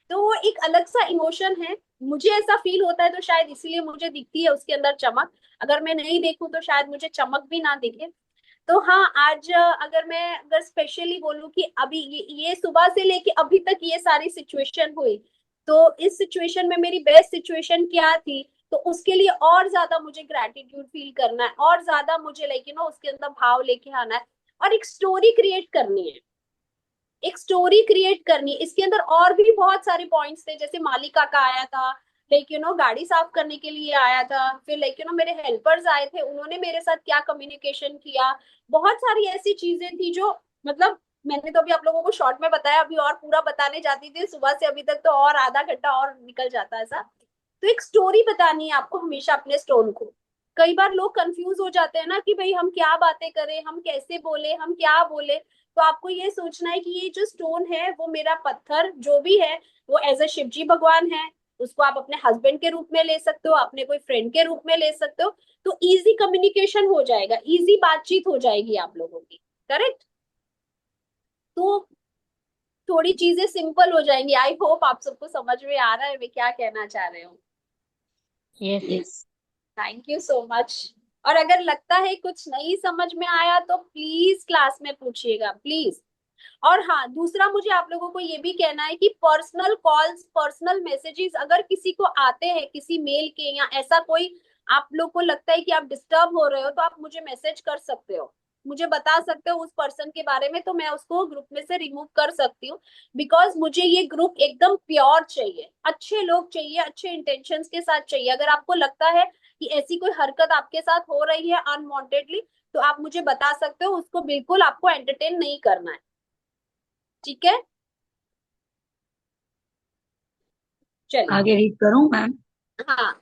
तो वो एक अलग सा इमोशन है, मुझे ऐसा फील होता है, तो शायद इसीलिए मुझे दिखती है उसके अंदर चमक। अगर मैं नहीं देखूं तो शायद मुझे चमक भी ना दिखे। तो हाँ, आज अगर स्पेशली बोलूं कि अभी ये सुबह से लेके अभी तक ये सारी सिचुएशन हुई, तो इस सिचुएशन में मेरी बेस्ट सिचुएशन क्या थी, तो उसके लिए और ज्यादा मुझे ग्रेटिट्यूड फील करना है, और ज्यादा मुझे उसके अंदर भाव लेके आना है, और एक स्टोरी क्रिएट करनी है। एक स्टोरी क्रिएट करनी है इसके अंदर। और भी बहुत सारे पॉइंट्स थे, जैसे मालिका का आया था, गाड़ी साफ करने के लिए आया था, फिर मेरे हेल्पर्स आए थे, उन्होंने मेरे साथ क्या कम्युनिकेशन किया। बहुत सारी ऐसी चीजें थी जो मतलब मैंने तो अभी आप लोगों को शॉर्ट में बताया, अभी और पूरा बताने जाती थी सुबह से अभी तक तो और आधा घंटा और निकल जाता है ऐसा। तो एक स्टोरी बतानी है आपको हमेशा अपने स्टोन को। कई बार लोग कंफ्यूज हो जाते हैं ना कि भाई हम क्या बातें करें, हम कैसे बोले, हम क्या बोले। तो आपको ये सोचना है कि ये जो स्टोन है, वो मेरा पत्थर जो भी है, वो एज अ शिव जी भगवान है। उसको आप अपने हस्बैंड के रूप में ले सकते हो, अपने कोई फ्रेंड के रूप में ले सकते हो। तो इजी कम्युनिकेशन हो जाएगा, इजी बातचीत हो जाएगी आप लोगों की। करेक्ट। तो थोड़ी चीजें सिंपल हो जाएंगी। आई होप आप सबको समझ में आ रहा है मैं क्या कहना चाह रही हूँ। Yes. Yes. Thank you so much. और अगर लगता है कुछ नहीं समझ में आया तो प्लीज क्लास में पूछिएगा, प्लीज। और हाँ, दूसरा मुझे आप लोगों को ये भी कहना है कि पर्सनल कॉल्स, पर्सनल मैसेजेस अगर किसी को आते हैं, किसी मेल के या ऐसा कोई आप लोग को लगता है कि आप डिस्टर्ब हो रहे हो, तो आप मुझे मैसेज कर सकते हो, मुझे बता सकते हो उस पर्सन के बारे में, तो मैं उसको ग्रुप में से रिमूव कर सकती हूँ। बिकॉज मुझे ये ग्रुप एकदम प्योर चाहिए, अच्छे लोग चाहिए, अच्छे इंटेंशंस के साथ चाहिए। अगर आपको लगता है कि ऐसी कोई हरकत आपके साथ हो रही है अनवांटेडली, तो आप मुझे बता सकते हो, उसको बिल्कुल आपको एंटरटेन नहीं करना है। ठीक है। चलिए। आगे रीड करूं मैम? हाँ।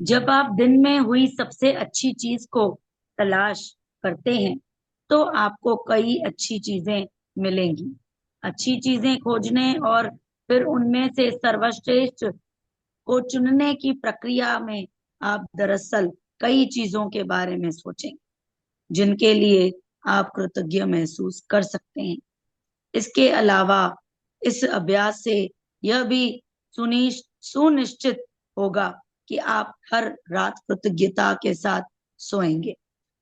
जब आप दिन में हुई सबसे अच्छी चीज को तलाश करते हैं तो आपको कई अच्छी चीजें मिलेंगी। अच्छी चीजें खोजने और फिर उनमें से सर्वश्रेष्ठ को चुनने की प्रक्रिया में आप दरअसल कई चीजों के बारे में सोचेंगे जिनके लिए आप कृतज्ञ महसूस कर सकते हैं। इसके अलावा इस अभ्यास से यह भी सुनिश्चित होगा कि आप हर रात कृतज्ञता के साथ सोएंगे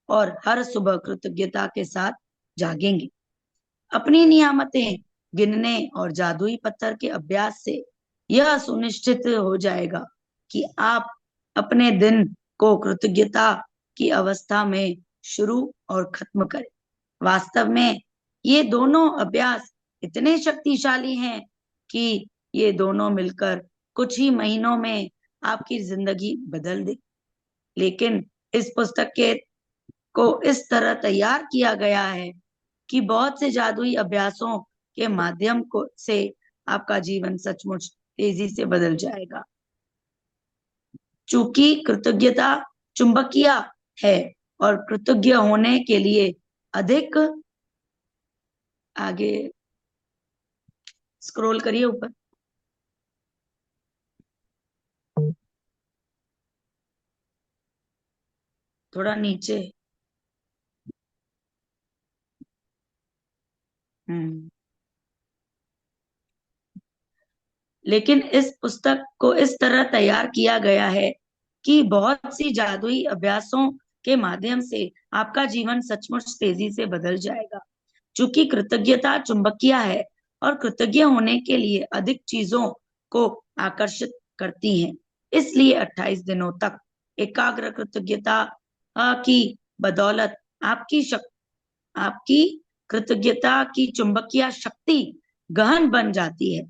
और हर सुबह कृतज्ञता के साथ जागेंगे। अपनी नियामतें गिनने और जादुई पत्थर के अभ्यास से यह सुनिश्चित हो जाएगा कि आप अपने दिन को कृतज्ञता की अवस्था में शुरू और खत्म करें। वास्तव में ये दोनों अभ्यास इतने शक्तिशाली हैं कि ये दोनों मिलकर कुछ ही महीनों में आपकी जिंदगी बदल दे। लेकिन इस पुस्तक के को इस तरह तैयार किया गया है कि बहुत से जादुई अभ्यासों के माध्यम को से आपका जीवन सचमुच तेजी से बदल जाएगा। चूंकि कृतज्ञता चुंबकीय है और कृतज्ञ होने के लिए अधिक आगे स्क्रॉल करिए ऊपर। थोड़ा नीचे। हम्म। लेकिन इस पुस्तक को इस तरह तैयार किया गया है कि बहुत सी जादुई अभ्यासों के माध्यम से आपका जीवन सचमुच तेजी से बदल जाएगा। चूंकि कृतज्ञता चुंबकीय है और कृतज्ञ होने के लिए अधिक चीजों को आकर्षित करती हैं, इसलिए 28 दिनों तक एकाग्र कृतज्ञता की बदौलत आपकी कृतज्ञता की चुंबकीय शक्ति गहन बन जाती है।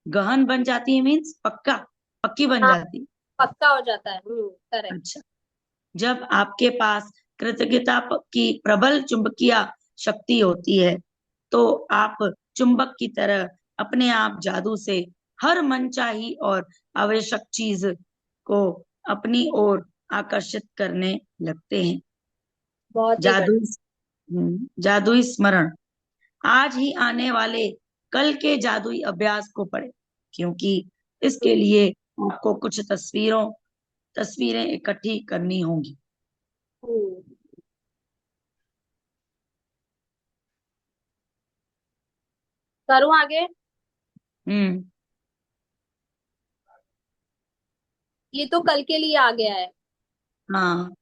गहन बन जाती है मीन्स पक्की बन हाँ, जाती है। पक्का हो जाता है। करेक्ट। अच्छा, जब आपके पास कृतज्ञता की प्रबल चुंबकीय शक्ति होती है तो आप चुंबक की तरह अपने आप जादू से हर मनचाही और आवश्यक चीज को अपनी ओर आकर्षित करने लगते हैं। बहुत ही बढ़िया। जादुई स्मरण। आज ही आने वाले कल के जादुई अभ्यास को पढ़ें क्योंकि इसके लिए आपको कुछ तस्वीरें इकट्ठी करनी होंगी। हम्म, करूं आगे? हम्म। ये तो कल के लिए आ गया है, हाँ।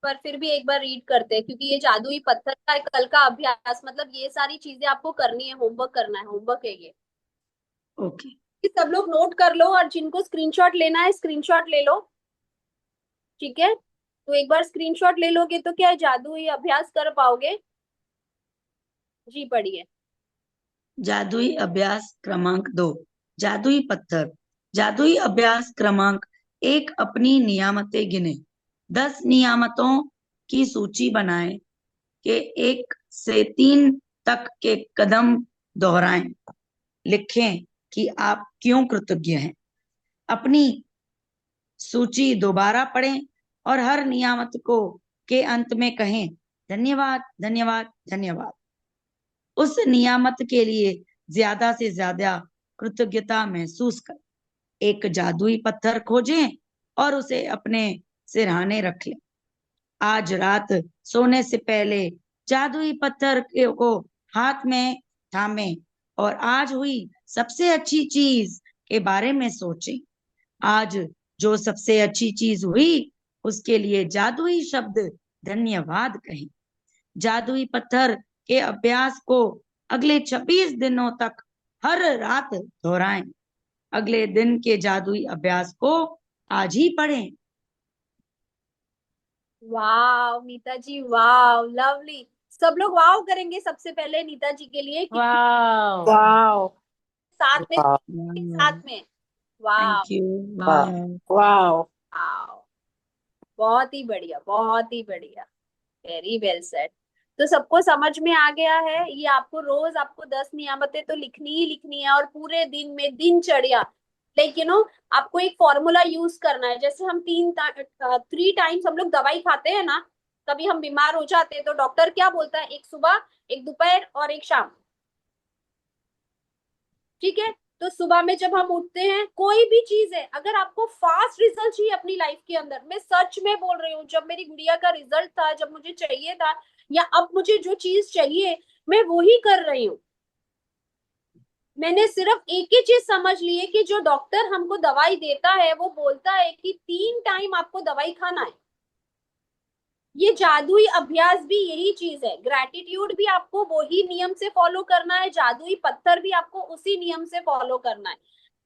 पर फिर भी एक बार रीड करते हैं क्योंकि ये जादुई पत्थर का कल का अभ्यास, मतलब ये सारी चीजें आपको करनी है, होमवर्क करना है, होमवर्क है ये। ओके। कि सब लोग नोट कर लो और जिनको स्क्रीनशॉट लेना है स्क्रीनशॉट ले लो। ठीक है, तो एक बार स्क्रीनशॉट ले लोगे तो क्या है, जादुई अभ्यास कर पाओगे। जी पढ़िए। जादुई अभ्यास क्रमांक 2। जादुई पत्थर। जादुई अभ्यास क्रमांक 1। अपनी नियामतें गिने। 10 नियामतों की सूची बनाएं के 1 से 3 तक के कदम दोहराएं। लिखें कि आप क्यों कृतज्ञ हैं। अपनी सूची दोबारा पढ़ें और हर नियामत को के अंत में कहें धन्यवाद धन्यवाद धन्यवाद। उस नियामत के लिए ज्यादा से ज्यादा कृतज्ञता महसूस करें। एक जादुई पत्थर खोजें और उसे अपने सिरहाने रख लें। आज रात सोने से पहले जादुई पत्थर को हाथ में थामें और आज हुई सबसे अच्छी चीज के बारे में सोचें। आज जो सबसे अच्छी चीज हुई उसके लिए जादुई शब्द धन्यवाद कहें। जादुई पत्थर के अभ्यास को अगले 26 दिनों तक हर रात दोहराएं। अगले दिन के जादुई अभ्यास को आज ही पढ़ें। वाह नीता जी, वाह लवली। सब लोग वाव करेंगे सबसे पहले नीता जी के लिए कि वाह। वाह, साथ में, वाह, साथ में। वाह। Thank you. वाह। वाह। वाह। वाह, बहुत ही बढ़िया, बहुत ही बढ़िया। Very well said. तो सबको समझ में आ गया है। ये आपको रोज आपको 10 नियामतें तो लिखनी ही लिखनी है, और पूरे दिन में दिनचर्या, लाइक आपको एक फॉर्मूला यूज करना है। जैसे हम 3 टाइम्स हम लोग दवाई खाते हैं ना, कभी हम बीमार हो जाते हैं तो डॉक्टर क्या बोलता है, एक सुबह, एक दोपहर और एक शाम। ठीक है। तो सुबह में जब हम उठते हैं, कोई भी चीज है, अगर आपको फास्ट रिजल्ट चाहिए अपनी लाइफ के अंदर, मैं सच में बोल रही हूँ, जब मेरी गुड़िया का रिजल्ट था, जब मुझे चाहिए था, या अब मुझे जो चीज चाहिए, मैं वही कर रही हूँ। मैंने सिर्फ एक ही चीज समझ ली है कि जो डॉक्टर हमको दवाई देता है वो बोलता है कि 3 टाइम आपको दवाई खाना है। ये जादुई अभ्यास भी यही चीज है, ग्रैटिट्यूड भी आपको वही नियम से फॉलो करना है, जादुई पत्थर भी आपको उसी नियम से फॉलो करना है।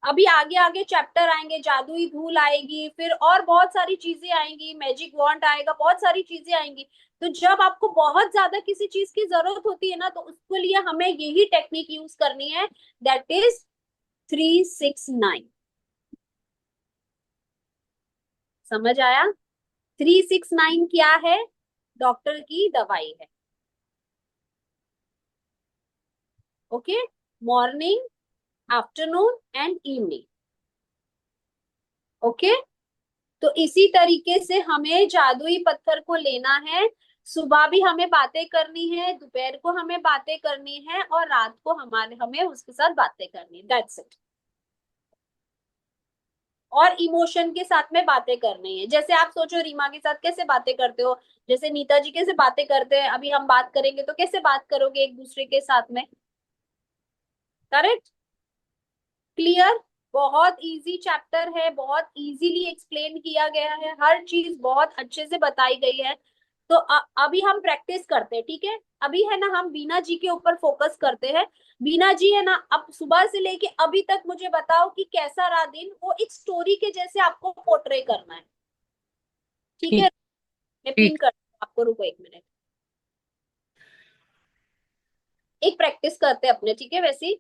अभी आगे आगे चैप्टर आएंगे, जादुई धूल आएगी, फिर और बहुत सारी चीजें आएंगी, मैजिक वॉन्ड आएगा, बहुत सारी चीजें आएंगी। तो जब आपको बहुत ज्यादा किसी चीज की जरूरत होती है ना, तो उसके लिए हमें यही टेक्निक यूज करनी है, दैट इज 369। समझ आया? 369 क्या है? डॉक्टर की दवाई है। Okay. Morning, afternoon and evening. Okay. तो इसी तरीके से हमें जादुई पत्थर को लेना है। सुबह भी हमें बातें करनी है, दोपहर को हमें बातें करनी है, और रात को हमें उसके साथ बातें करनी है, दैट्स इट। और इमोशन के साथ में बातें करनी है। जैसे आप सोचो, रीमा के साथ कैसे बातें करते हो, जैसे नीता जी कैसे बातें करते हैं, अभी हम बात करेंगे तो कैसे बात करोगे एक दूसरे के साथ में। करेक्ट? क्लियर? बहुत इजी चैप्टर है, बहुत इजीली एक्सप्लेन किया गया है, हर चीज बहुत अच्छे से बताई गई है। तो अभी हम प्रैक्टिस करते हैं, ठीक है? अभी है ना, हम बीना जी के ऊपर फोकस करते हैं। बीना जी है ना, अब सुबह से लेके अभी तक मुझे बताओ कि कैसा रहा दिन, वो एक स्टोरी के जैसे आपको पोर्ट्रे करना है। ठीक है? ठीक। मैं पिन ठीक। करती हूँ आपको, रुको 1 मिनट। एक प्रैक्टिस करते हैं अपने, ठीक है? वैसे ही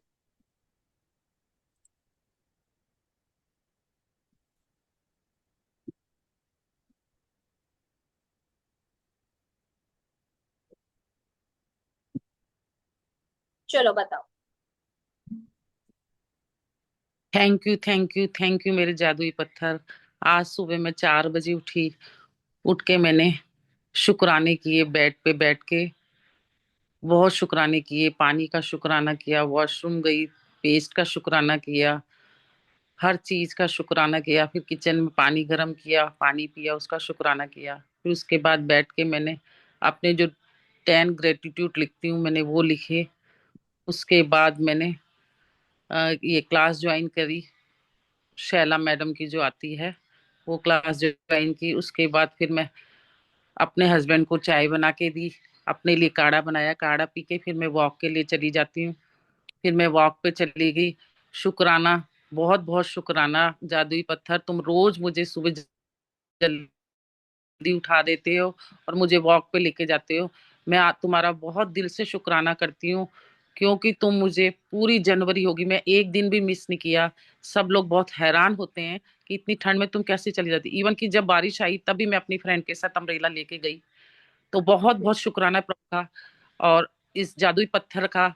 चलो बताओ। Thank you, thank you, thank you मेरे जादुई पत्थर। आज सुबह मैं 4 बजे उठी। उठ के मैंने शुक्राने किए, बेड पे बैठ के बहुत शुक्राने किए। पानी का शुक्राना किया, वॉशरूम गई, पेस्ट का शुक्राना किया, हर चीज का शुक्राना किया। फिर किचन में पानी गर्म किया, पानी पिया, उसका शुक्राना किया। फिर उसके बाद बैठ के मैंने अपने जो 10 ग्रेटिट्यूड लिखती हूँ, मैंने वो लिखे। उसके बाद मैंने ये क्लास ज्वाइन करी, शैला मैडम की जो आती है, वो क्लास ज्वाइन की। उसके बाद फिर मैं अपने हस्बैंड को चाय बना के दी, अपने लिए काढ़ा बनाया, काढ़ा पी के फिर मैं वॉक के लिए चली जाती हूँ। फिर मैं वॉक पे चली गई। शुक्राना, बहुत बहुत शुक्राना जादुई पत्थर, तुम रोज मुझे सुबह जल्दी उठा देते हो और मुझे वॉक पे लेके जाते हो। मैं तुम्हारा बहुत दिल से शुक्राना करती हूँ, क्योंकि तुम मुझे पूरी जनवरी होगी, मैं एक दिन भी मिस नहीं किया। सब लोग बहुत हैरान होते हैं कि इतनी ठंड में तुम कैसे चली जाती। इवन कि जब बारिश आई तब भी मैं अपनी फ्रेंड के साथ अम्ब्रेला लेके गई। तो बहुत बहुत शुक्राना प्रभु का और इस जादुई पत्थर का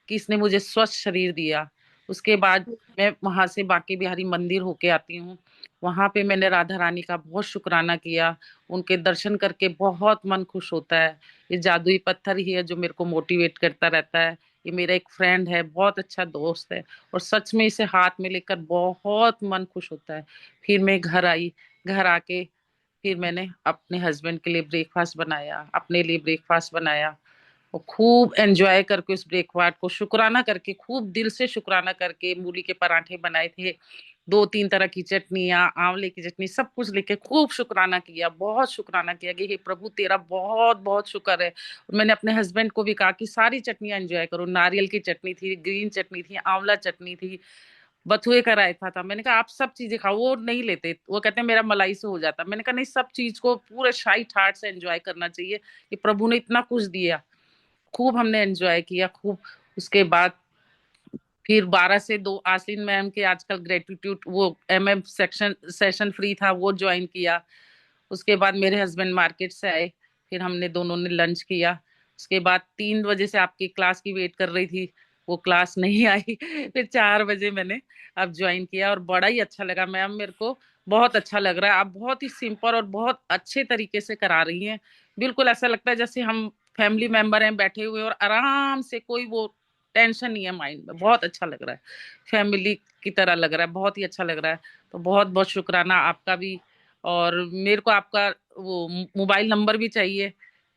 कि इसने मुझे स्वस्थ शरीर दिया। उसके बाद मैं वहां से बांके बिहारी मंदिर होके आती हूँ। वहां पे मैंने राधा रानी का बहुत शुक्राना किया। उनके दर्शन करके बहुत मन खुश होता है। ये जादुई पत्थर ही है जो मेरे को मोटिवेट करता रहता है। ये मेरा एक फ्रेंड है, बहुत अच्छा दोस्त है, और सच में इसे हाथ में लेकर बहुत मन खुश होता है। फिर मैं घर आई। घर आके फिर मैंने अपने हस्बैंड के लिए ब्रेकफास्ट बनाया, अपने लिए ब्रेकफास्ट बनाया, और खूब एंजॉय करके उस ब्रेकफास्ट को शुक्राना करके, खूब दिल से शुक्राना करके, मूली के पराठे बनाए थे, 2-3 तरह की चटनियाँ, आंवले की चटनी, सब कुछ लेके खूब शुक्राना किया, बहुत शुक्राना किया कि हे प्रभु तेरा बहुत बहुत शुक्र है। और मैंने अपने हस्बैंड को भी कहा कि सारी चटनियां एंजॉय करो, नारियल की चटनी थी, ग्रीन चटनी थी, आंवला चटनी थी, बथुए का रायता था। मैंने कहा आप सब चीजें खाओ, वो नहीं लेते, वो कहते हैं मेरा मलाई से हो जाता। मैंने कहा नहीं, सब चीज को पूरे शाही ठाट से एंजॉय करना चाहिए, कि प्रभु ने इतना कुछ दिया। खूब हमने एंजॉय किया, खूब। उसके बाद फिर 12 से 2 आसलीन मैम के आजकल ग्रेटिट्यूड वो MM सेक्शन सेशन फ्री था, वो ज्वाइन किया। उसके बाद मेरे हस्बैंड मार्केट से आए, फिर हमने दोनों ने लंच किया। उसके बाद 3 बजे से आपकी क्लास की वेट कर रही थी, वो क्लास नहीं आई। फिर 4 बजे मैंने अब ज्वाइन किया और बड़ा ही अच्छा लगा मैम, मेरे को बहुत अच्छा लग रहा है। आप बहुत ही सिंपल और बहुत अच्छे तरीके से करा रही हैं। बिल्कुल ऐसा लगता है जैसे हम फैमिली मेंबर हैं बैठे हुए, और आराम से, कोई वो टेंशन नहीं है माइंड में। बहुत अच्छा लग रहा है, फैमिली की तरह लग रहा है, बहुत ही अच्छा लग रहा है। तो बहुत बहुत शुक्राना आपका भी। और मेरे को आपका वो मोबाइल नंबर भी चाहिए,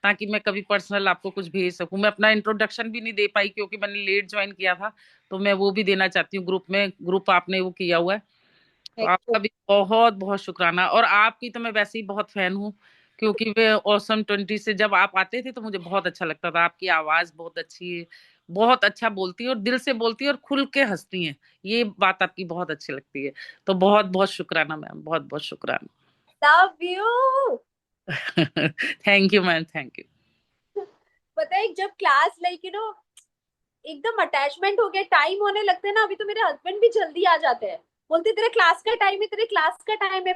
ताकि मैं कभी पर्सनल आपको कुछ भेज सकूं। मैं अपना इंट्रोडक्शन भी नहीं दे पाई क्योंकि मैंने लेट ज्वाइन किया था, तो मैं वो भी देना चाहती हूँ ग्रुप में। ग्रुप आपने वो किया हुआ है, तो आपका भी बहुत बहुत शुक्राना। और आपकी तो मैं वैसे ही बहुत फैन हूँ, क्योंकि वे ऑसम 20 से जब आप आते थे तो मुझे बहुत अच्छा लगता था। आपकी आवाज बहुत अच्छी है, बहुत अच्छा बोलती है, और दिल से बोलती है, और खुल के हंसती है। ये बात आपकी बहुत अच्छी लगती है। तो बहुत बहुत शुक्राना मैम, बहुत बहुत शुक्राना। Love you. Thank you ma'am, thank you. पता है जब क्लास लाइक एकदम अटैचमेंट हो गया, टाइम होने लगते हैं ना, अभी तो मेरे हस्बैंड भी जल्दी आ जाते हैं, बोलते तेरे क्लास का टाइम है, तेरे क्लास का टाइम है।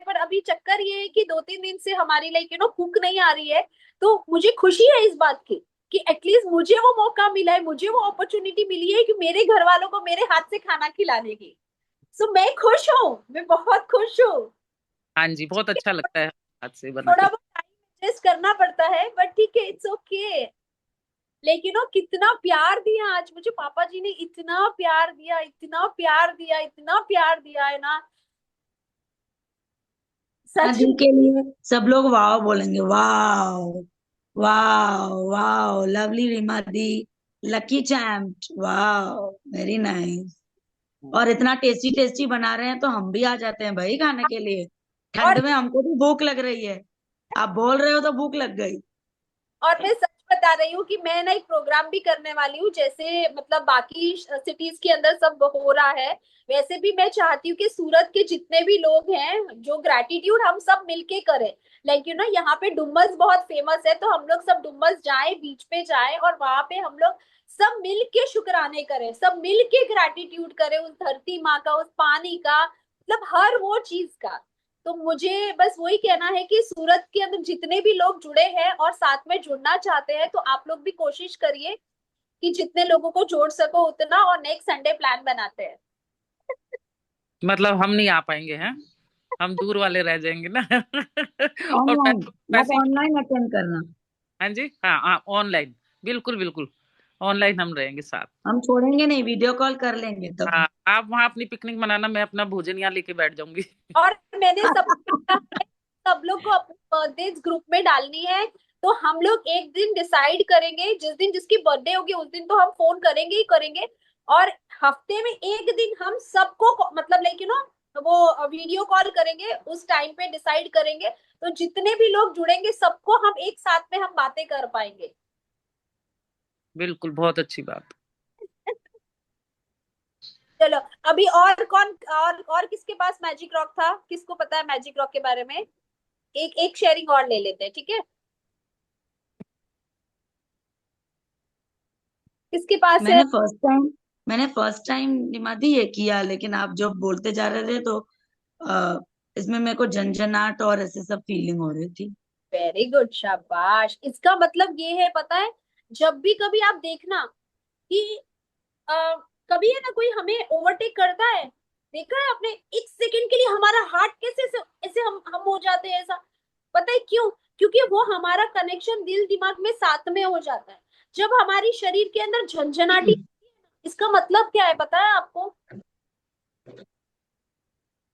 पर अभी चक्कर ये है कि 2-3 दिन से हमारी लाइक कुक नहीं आ रही है। तो मुझे खुशी है इस बात की कि एटलीस्ट मुझे वो मौका मिला है, मुझे वो अपॉर्चुनिटी मिली है कि मेरे घर वालों को मेरे हाथ से खाना खिलाने की। सो मैं खुश हूँ, मैं बहुत खुश हूँ। हाँ जी, बहुत अच्छा लगता है हाथ से बना थोड़ा के। बहुत टाइम एडजस्ट करना पड़ता है, बट ठीक है, इट्स ओके। लेकिन वो कितना प्यार दिया आज मुझे पापा जी ने, इतना प्यार दिया, इतना प्यार दिया, इतना प्यार दिया है ना, सच दी के लिए सब लोग वाह बोलेंगे, वाह, वाह, वाह, लवली रीमा दी, लकी चैम्प, वाह, वेरी नाइस। में। और इतना टेस्टी टेस्टी बना रहे हैं तो हम भी आ जाते हैं भाई खाने के लिए। ठंड और में हमको भी भूख लग रही है, आप बोल रहे हो तो भूख लग गई। और मैं सच बता रही हूँ कि मैं ना एक प्रोग्राम भी करने वाली हूँ, जैसे मतलब बाकी सिटीज के अंदर सब हो रहा है, वैसे भी मैं चाहती हूँ कि सूरत के जितने भी लोग हैं, जो ग्रैटिट्यूड हम सब मिलके करें। लाइक यहाँ पे डुमस बहुत फेमस है, तो हम लोग सब डुमस जाए, बीच पे जाए, और वहां पे हम लोग सब मिल के शुक्राने करें, सब मिल के ग्रैटिट्यूड करें उस धरती माँ का, उस पानी का, मतलब हर वो चीज का। तो मुझे बस वही कहना है कि सूरत के अंदर जितने भी लोग जुड़े हैं और साथ में जुड़ना चाहते हैं, तो आप लोग भी कोशिश करिए कि जितने लोगों को जोड़ सको उतना, और नेक्स्ट संडे प्लान बनाते हैं। मतलब हम नहीं आ पाएंगे हैं, हम दूर वाले रह जाएंगे ना। और ऑनलाइन, आप वैसे ही, ऑनलाइन अटेंड करना। हाँ जी, हाँ हाँ, ऑनलाइन, बिल्कुल बिल्कुल, ऑनलाइन हम रहेंगे साथ। हम छोड़ेंगे नहीं, वीडियो कॉल कर लेंगे तब। हाँ, आप वहाँ अपनी पिकनिक मनाना, मैं अपना भोजन यहाँ लेके बैठ जाऊंगी। और मैंने सबको कहा है, सब लोग को अपनी बर्थडे ग्रुप में डालनी है। तो हम लोग एक दिन डिसाइड करेंगे, जिस दिन जिसकी बर्थडे होगी उस दिन तो हम फोन करेंगे ही करेंगे। और हफ्ते में एक दिन हम सबको मतलब लाइक वो वीडियो कॉल करेंगे, उस टाइम पे डिसाइड करेंगे, तो जितने भी लोग जुड़ेंगे सबको हम एक साथ में हम बातें कर पाएंगे। बिल्कुल, बहुत अच्छी बात। चलो, अभी और कौन, और किसके पास मैजिक रॉक था, किसको पता है मैजिक रॉक के बारे में? एक एक शेयरिंग और ले लेते हैं, ठीक है? किसके पास है? मैंने फर्स्ट टाइम मैंने फर्स्ट टाइम निमादी ये किया, लेकिन आप जब बोलते जा रहे थे तो अ, इसमें मेरे को झंझनाहट और ऐसे सब फीलिंग हो रही थी। वेरी गुड, शाबाश। इसका मतलब ये है, पता है, जब भी कभी आप देखना कि अ, कभी है ना कोई हमें ओवरटेक करता है, देखा है आपने, 1 सेकंड के लिए हमारा हार्ट कैसे ऐसे ऐसे हम हो जाते हैं ऐसा। पता है क्यों? क्योंकि वो हमारा कनेक्शन दिल दिमाग में साथ में हो जाता है। जब हमारी शरीर के अंदर झंझनाटी, इसका मतलब क्या है पता है आपको?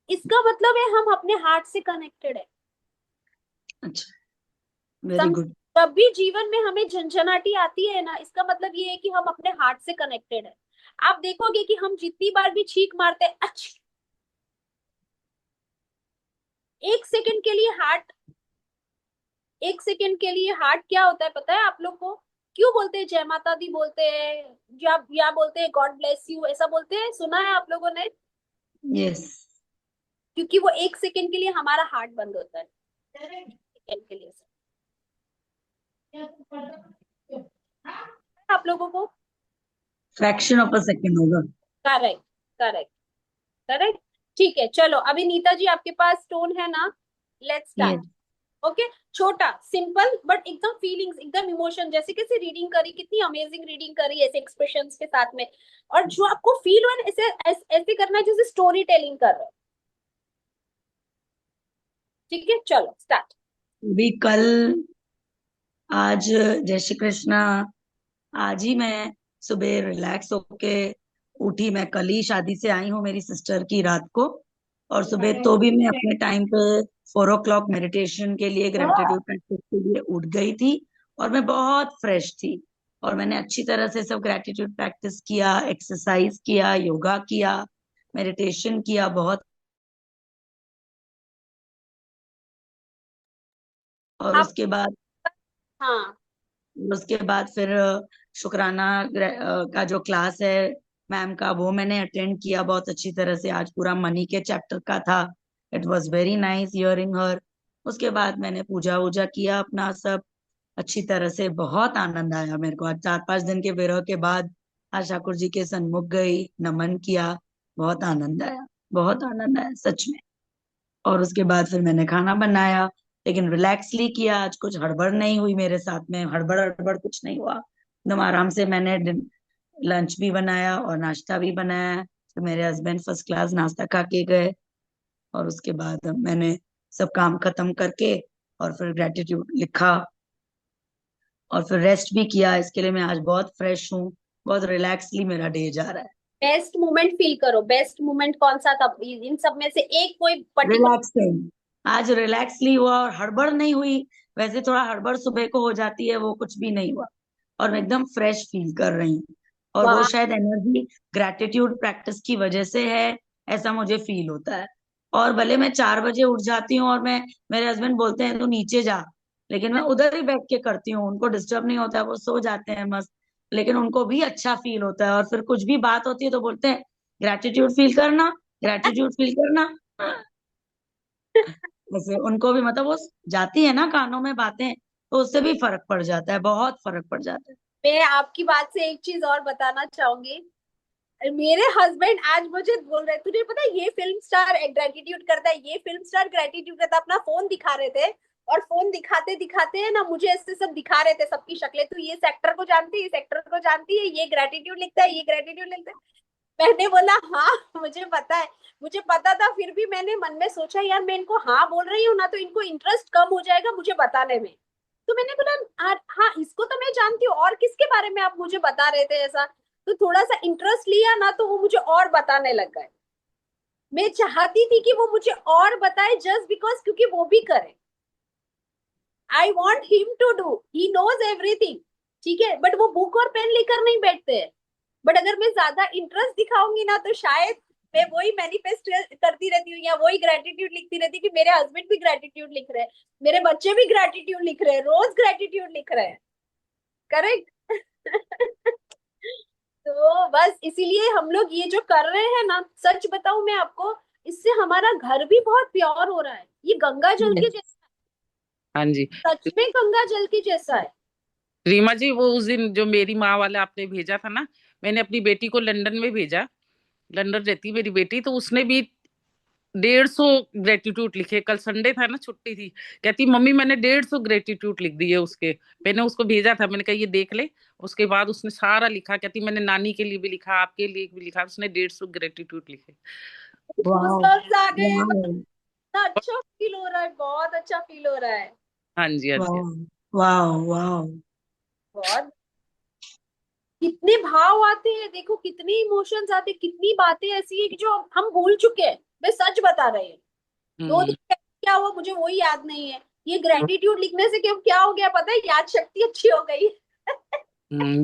इसका मतलब है हम अपने हार्ट से कनेक्टेड है। अच्छा, वेरी समझ? गुड। जब भी जीवन में हमें झंझनाटी आती है ना, इसका मतलब ये है कि हम अपने हार्ट से कनेक्टेड है। आप देखोगे कि हम जितनी बार भी चीख मारते हैं, अच्छा, 1 सेकंड के लिए हार्ट, 1 सेकंड के लिए हार्ट क्या होता है पता है आप लोग को? क्यों बोलते हैं जय माता दी बोलते हैं, या बोलते हैं गॉड ब्लेस यू, ऐसा बोलते हैं, सुना है आप लोगों ने? यस। क्योंकि वो 1 सेकंड के लिए हमारा हार्ट बंद होता है, सेकंड के लिए। आप लोगों को? फ्रैक्शन ऑफ अ सेकेंड होगा। Correct, correct, correct. ठीक है, चलो, अभी नीता जी आपके पास स्टोन है ना? Let's start. यस। ओके, छोटा सिंपल बट एकदम फीलिंग्स, एकदम इमोशन, जैसे कैसे रीडिंग करी, कितनी अमेजिंग रीडिंग करी ऐसे एक्सप्रेशंस के साथ में, और जो आपको फील हुआ ना, ऐसे ऐसे करना है जैसे स्टोरी टेलिंग कर रहे हो। ठीक है, चलो स्टार्ट। भी कल, आज, जय श्री कृष्णा। आज ही मैं सुबह रिलैक्स होके उठी। मैं कल ही शादी से आई हूँ मेरी सिस्टर की रात को। और सुबह तो भी मैं अपने टाइम पे 4 o'clock मेडिटेशन के लिए, ग्रेटिट्यूड प्रैक्टिस के लिए उठ गई थी। और मैं बहुत फ्रेश थी। और मैंने अच्छी तरह से सब ग्रेटिट्यूड प्रैक्टिस किया, एक्सरसाइज किया, योगा किया, मेडिटेशन किया बहुत। और आप, उसके बाद हाँ। उसके बाद फिर शुक्राना का जो क्लास है मैम का, वो मैंने अटेंड किया बहुत अच्छी तरह से। आज पूरा मनी के चैप्टर का था। It was very nice hearing her. उसके बाद मैंने पूजा वूजा किया अपना सब अच्छी तरह से। बहुत आनंद आया मेरे को। आज 4-5 दिन के विरह के बाद आज ठाकुर जी के सन्मुख गई, नमन किया। बहुत आनंद आया, बहुत आनंद आया सच में। और उसके बाद फिर मैंने खाना बनाया, लेकिन रिलैक्सली किया। आज कुछ हड़बड़ नहीं हुई मेरे साथ में, हड़बड़ हड़बड़ कुछ नहीं हुआ। एकदम आराम से मैंने लंच भी बनाया और नाश्ता भी बनाया। फिर मेरे हस्बैंड फर्स्ट क्लास नाश्ता खा के गए। और उसके बाद मैंने सब काम खत्म करके और फिर ग्रेटिट्यूड लिखा और फिर रेस्ट भी किया। इसके लिए मैं आज बहुत फ्रेश हूँ। बहुत रिलैक्सली मेरा डे जा रहा है। बेस्ट मोमेंट फील करो, बेस्ट मोमेंट कौन सा था इन सब में से, एक कोई पर्टिकुलर। रिलैक्सिंग। आज रिलैक्सली हुआ और हड़बड़ नहीं हुई। वैसे थोड़ा हड़बड़ सुबह को हो जाती है, वो कुछ भी नहीं हुआ। और मैं एकदम फ्रेश फील कर रही हूँ। और वो वाह। शायद एनर्जी ग्रेटिट्यूड प्रैक्टिस की वजह से है, ऐसा मुझे फील होता है। और भले मैं 4 बजे उठ जाती हूँ और मैं, मेरे हस्बैंड बोलते हैं तू नीचे जा, लेकिन मैं उधर ही बैठ के करती हूँ। उनको डिस्टर्ब नहीं होता है, वो सो जाते हैं मस्त। लेकिन उनको भी अच्छा फील होता है। और फिर कुछ भी बात होती है तो बोलते हैं ग्रेटिट्यूड फील करना, ग्रेटिट्यूड फील करना। वैसे उनको भी मतलब वो जाती है ना कानों में बातें, तो उससे भी फर्क पड़ जाता है, बहुत फर्क पड़ जाता है। मैं आपकी बात से एक चीज और बताना चाहूंगी। मेरे हस्बैंड आज मुझे बोल रहे, तुझे पता है ये फिल्म स्टार ग्रेटिट्यूड करता है, ये फिल्म स्टार ग्रेटिट्यूड करता है, अपना फोन दिखा रहे थे। और फोन दिखाते दिखाते है ना, मुझे ऐसे सब दिखा रहे थे सबकी शक्लें, तू ये सेक्टर को जानती है, इस सेक्टर को जानती है, ये ग्रेटिट्यूड लिखता है, ये ग्रेटिट्यूड लिखता है। मैंने बोला हाँ मुझे पता है। मुझे पता था, फिर भी मैंने मन में सोचा यार मैं इनको हाँ बोल रही हूँ ना तो इनको इंटरेस्ट कम हो जाएगा मुझे बताने में। तो मैंने बोला हाँ इसको तो मैं जानती हूँ, और किसके बारे में आप मुझे बता रहे थे ऐसा। तो थोड़ा सा इंटरेस्ट लिया ना तो वो मुझे और बताने लग गए। मैं चाहती थी कि वो मुझे और बताए जस्ट बिकॉज, क्योंकि वो भी करे। I want him to do, he knows everything. ठीक है, बट वो बुक और पेन लेकर नहीं बैठते हैं। बट अगर मैं ज्यादा इंटरेस्ट दिखाऊंगी ना तो शायद मैं वही मैनिफेस्ट करती रहती हूँ या वही ग्रेटिट्यूड लिखती रहती हूँ कि मेरे हस्बैंड भी ग्रेटिट्यूड लिख रहे हैं, मेरे बच्चे भी ग्रेटिट्यूड लिख रहे हैं, रोज ग्रेटिट्यूड लिख रहे हैं। करेक्ट। तो बस इसीलिए हम लोग ये जो कर रहे हैं ना, सच बताऊं मैं आपको, इससे हमारा घर भी बहुत प्योर हो रहा है। ये गंगा जल के Yes. जैसा हाँ जी। है, सच में गंगा जल के जैसा है। रीमा जी, वो उस दिन जो मेरी माँ वाला आपने भेजा था ना, मैंने अपनी बेटी को लंदन में भेजा। लंदन रहती मेरी बेटी, तो उसने भी 150 ग्रेटिट्यूड लिखे। कल संडे था ना, छुट्टी थी। कहती मम्मी मैंने 150 ग्रेटिट्यूड लिख दिए उसके। मैंने उसको भेजा था, मैंने कहा ये देख ले। उसके बाद उसने सारा लिखा। कहती मैंने नानी के लिए भी लिखा, आपके लिए भी लिखा। उसने 150 ग्रेटिट्यूड लिखे। वाह, गूज़बम्प्स आ गए, वाह, इतना अच्छा फील हो रहा है, बहुत अच्छा फील हो रहा है। हाँ जी, हाँ वाह, जी। वाह, वाह। बहुत, कितने भाव आते हैं देखो, कितने इमोशंस आते हैं, कितनी बातें ऐसी है कि जो हम भूल चुके हैं। मैं सच बता रही हूँ। दो दिन हम्म। पहले क्या हुआ मुझे वही याद नहीं है। ये ग्रेटिट्यूड लिखने से क्या क्या हो गया पता है, याद शक्ति अच्छी हो गई।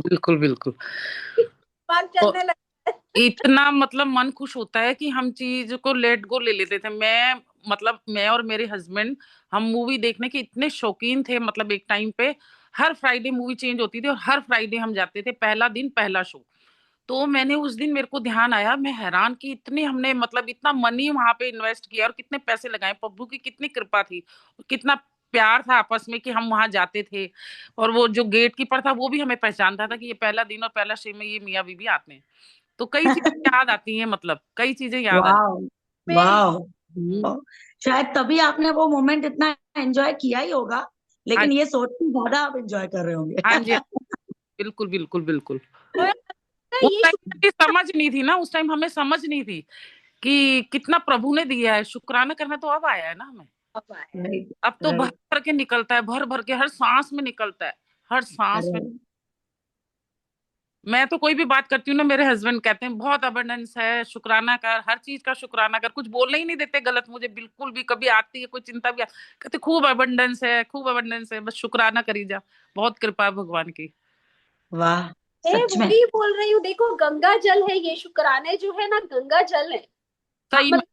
बिल्कुल बिल्कुल। दिमाग और चलने लगा है। इतना मतलब मन खुश होता है कि हम चीज को लेट गो ले लेते थे। मैं और मेरे हस्बैंड, हम मूवी देखने के इतने शौकीन थे। मतलब एक टाइम पे हर फ्राइडे मूवी चेंज होती थी और हर फ्राइडे हम जाते थे, पहला दिन पहला शो। तो मैंने उस दिन, मेरे को ध्यान आया, मैं हैरान कि इतने हमने मतलब इतना मनी वहां पे इन्वेस्ट किया और कितने पैसे लगाए। प्रभु की कितनी कृपा थी, कितना प्यार था आपस में कि हम वहां जाते थे। और वो जो गेट कीपर था वो भी हमें पहचानता था कि ये पहला दिन और पहला शो में ये मियाँ बीवी आते हैं। तो कई चीजें याद आती हैं, मतलब कई चीजें याद आती वाह, मैं वाह। तो शायद तभी आपने वो मोमेंट इतना एंजॉय किया ही होगा, हाँ लेकिन ये सोच के ज्यादा आप एंजॉय कर रहे होंगे। हाँ जी, बिल्कुल बिल्कुल बिल्कुल। और लगता है उस ये टाइम हमें समझ नहीं थी ना, उस टाइम हमें समझ नहीं थी कि कितना प्रभु ने दिया है। शुक्राना करना तो अब आया है ना हमें। शुक्र है। राइट, अब तो भर राइट, भर के निकलता है, भर भर के हर सांस में निकलता है, हर सांस में। राइट। मैं तो कोई भी बात करती हूँ ना, मेरे हस्बैंड कहते हैं बहुत अबंडेंस है, शुक्राना कर, हर चीज का शुक्राना कर। कुछ बोलने ही नहीं देते गलत मुझे बिल्कुल भी। कभी आती है कोई चिंता भी कहते खूब अबंडेंस है, खूब अबंडेंस है, बस शुक्राना करी जा। बहुत कृपा है भगवान की। वाह, ए, सच में। वही बोल रही हूँ, देखो गंगा जल है ये, शुक्राने जो है ना गंगा जल है। सही में। मतलब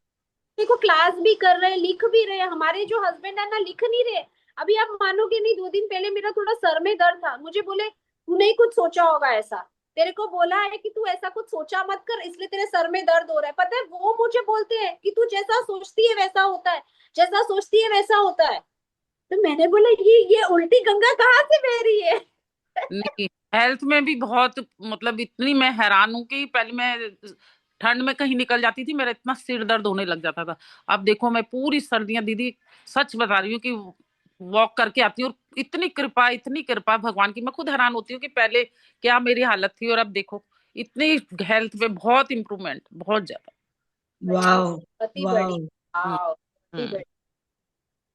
देखो क्लास भी कर रहे हैं, लिख भी रहे हैं, हमारे जो हस्बैंड है ना लिख नहीं रहे। अभी आप मानोगे नहीं, 2 दिन पहले मेरा थोड़ा सर में दर्द था, मुझे बोले तूने ही कुछ सोचा होगा ऐसा, तेरे को बोला है कि तू ऐसा कुछ सोचा मत कर, इसलिए तेरे सर में दर्द हो रहा है। पता है वो मुझे बोलते हैं कि तू जैसा सोचती है वैसा होता है, जैसा सोचती है वैसा होता है। तो मैंने बोला ये उल्टी गंगा कहाँ से बह रही है। नहीं, हेल्थ में भी बहुत, मतलब इतनी मैं हैरान हूँ कि पहले मैं ठंड में कहीं निकल जाती थी, मेरा इतना सिर दर्द होने लग जाता था। अब देखो मैं पूरी सर्दियां दीदी, सच बता रही हूँ कि वॉक करके आती हूँ। और इतनी कृपा भगवान की, मैं खुद हैरान होती हूँ कि पहले क्या मेरी हालत थी और अब देखो इतनी हेल्थ पे बहुत इम्प्रूवमेंट, बहुत ज्यादा। नहीं, वाह, अति वाह। बड़ी। हम्म। वाह, अति हम्म। बड़ी।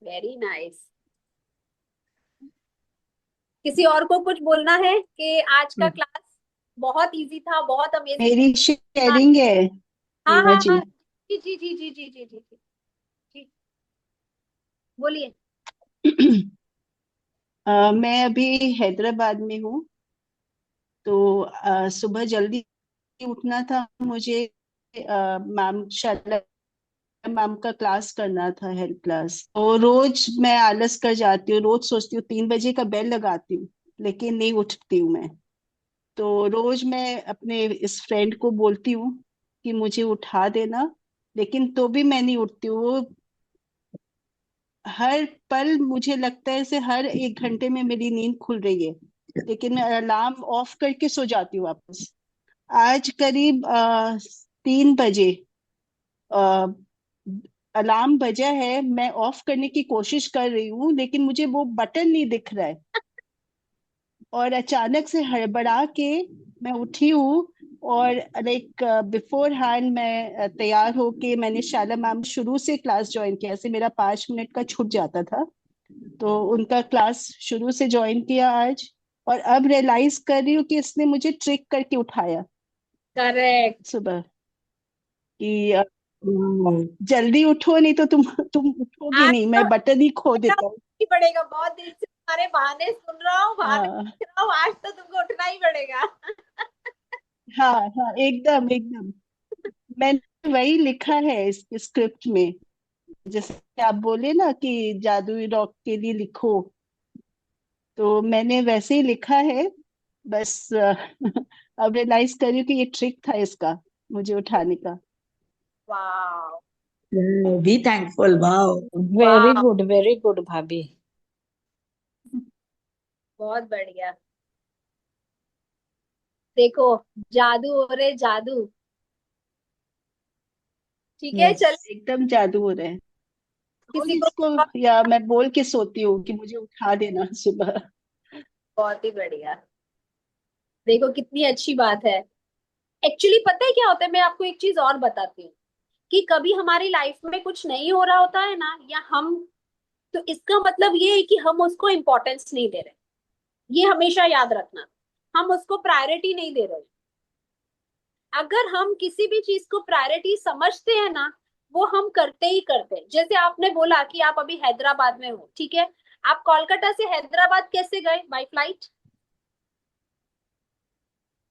Very nice. किसी और को कुछ बोलना है कि आज का क्लास बहुत इजी था, बहुत अमेजिंग मेरी था। शेयरिंग है हाँ रीवा हाँ जी। हाँ, जी जी जी जी जी जी जी जी जी, बोलिए। मैं अभी हैदराबाद में हूँ। तो सुबह जल्दी उठना था मुझे। मैम शाला मैम का क्लास करना था, हेल्थ क्लास। तो रोज मैं आलस कर जाती हूँ, रोज सोचती हूँ 3 बजे का बेल लगाती हूँ, लेकिन नहीं उठती हूँ मैं। तो रोज मैं अपने इस फ्रेंड को बोलती हूँ कि मुझे उठा देना, लेकिन तो भी मैं नहीं उठती हूँ। वो हर पल मुझे लगता है जैसे हर 1 घंटे में मेरी नींद खुल रही है, लेकिन मैं अलार्म ऑफ करके सो जाती हूँ वापस। आज करीब 3 बजे अलार्म बजा है, मैं ऑफ करने की कोशिश कर रही हूँ, लेकिन मुझे वो बटन नहीं दिख रहा है। और अचानक से हड़बड़ा के मैं उठी हूँ। और लाइक बिफोर हैंड मैं तैयार होके मैंने शाला मैम शुरू से क्लास ज्वाइन किया, ऐसे मेरा 5 मिनट का छूट जाता था। तो उनका क्लास शुरू से ज्वाइन किया आज। और अब रियलाइज कर रही हूँ कि इसने मुझे ट्रिक करके उठाया करेक्ट। सुबह कि जल्दी उठो, नहीं तो तुम उठोगे आज नहीं, तो मैं बटन ही खो बेटा देता हूँ। उठना ही पड़ेगा, बहुत दिन से तुम्हारे बहाने सुन रहा हूँ, बहाने हाँ, देख रहा हूँ, आज तो तुमको उठना ही पड़ेगा। हाँ, हाँ, एकदम एकदम। मैंने वही लिखा है इस स्क्रिप्ट में, जैसे आप बोले ना कि जादुई रॉक के लिए लिखो, तो मैंने वैसे ही लिखा है। बस अब रियलाइज कर रही हूँ कि ये ट्रिक था इसका, मुझे उठाने का। वाह। Be thankful. वाह। वाह, वेरी गुड भाभी। बहुत बढ़िया। देखो, जादू हो रहे जादू। ठीक है, यस, चल। एकदम जादू हो रहा है। रोज किसी को इसको या मैं बोल के सोती हूँ कि मुझे उठा देना सुबह। बहुत ही बढ़िया। देखो कितनी अच्छी बात है। एक्चुअली पता है क्या होता है, मैं आपको एक चीज और बताती हूँ कि कभी हमारी लाइफ में कुछ नहीं हो रहा होता है ना, या हम, तो इसका मतलब ये है कि हम उसको इम्पोर्टेंस नहीं दे रहे। ये हमेशा याद रखना, हम उसको प्रायोरिटी नहीं दे रहे। अगर हम किसी भी चीज को प्रायोरिटी समझते हैं ना, वो हम करते ही करते हैं। जैसे आपने बोला कि आप अभी हैदराबाद में हो, ठीक है, आप कोलकाता से हैदराबाद कैसे गए? By flight?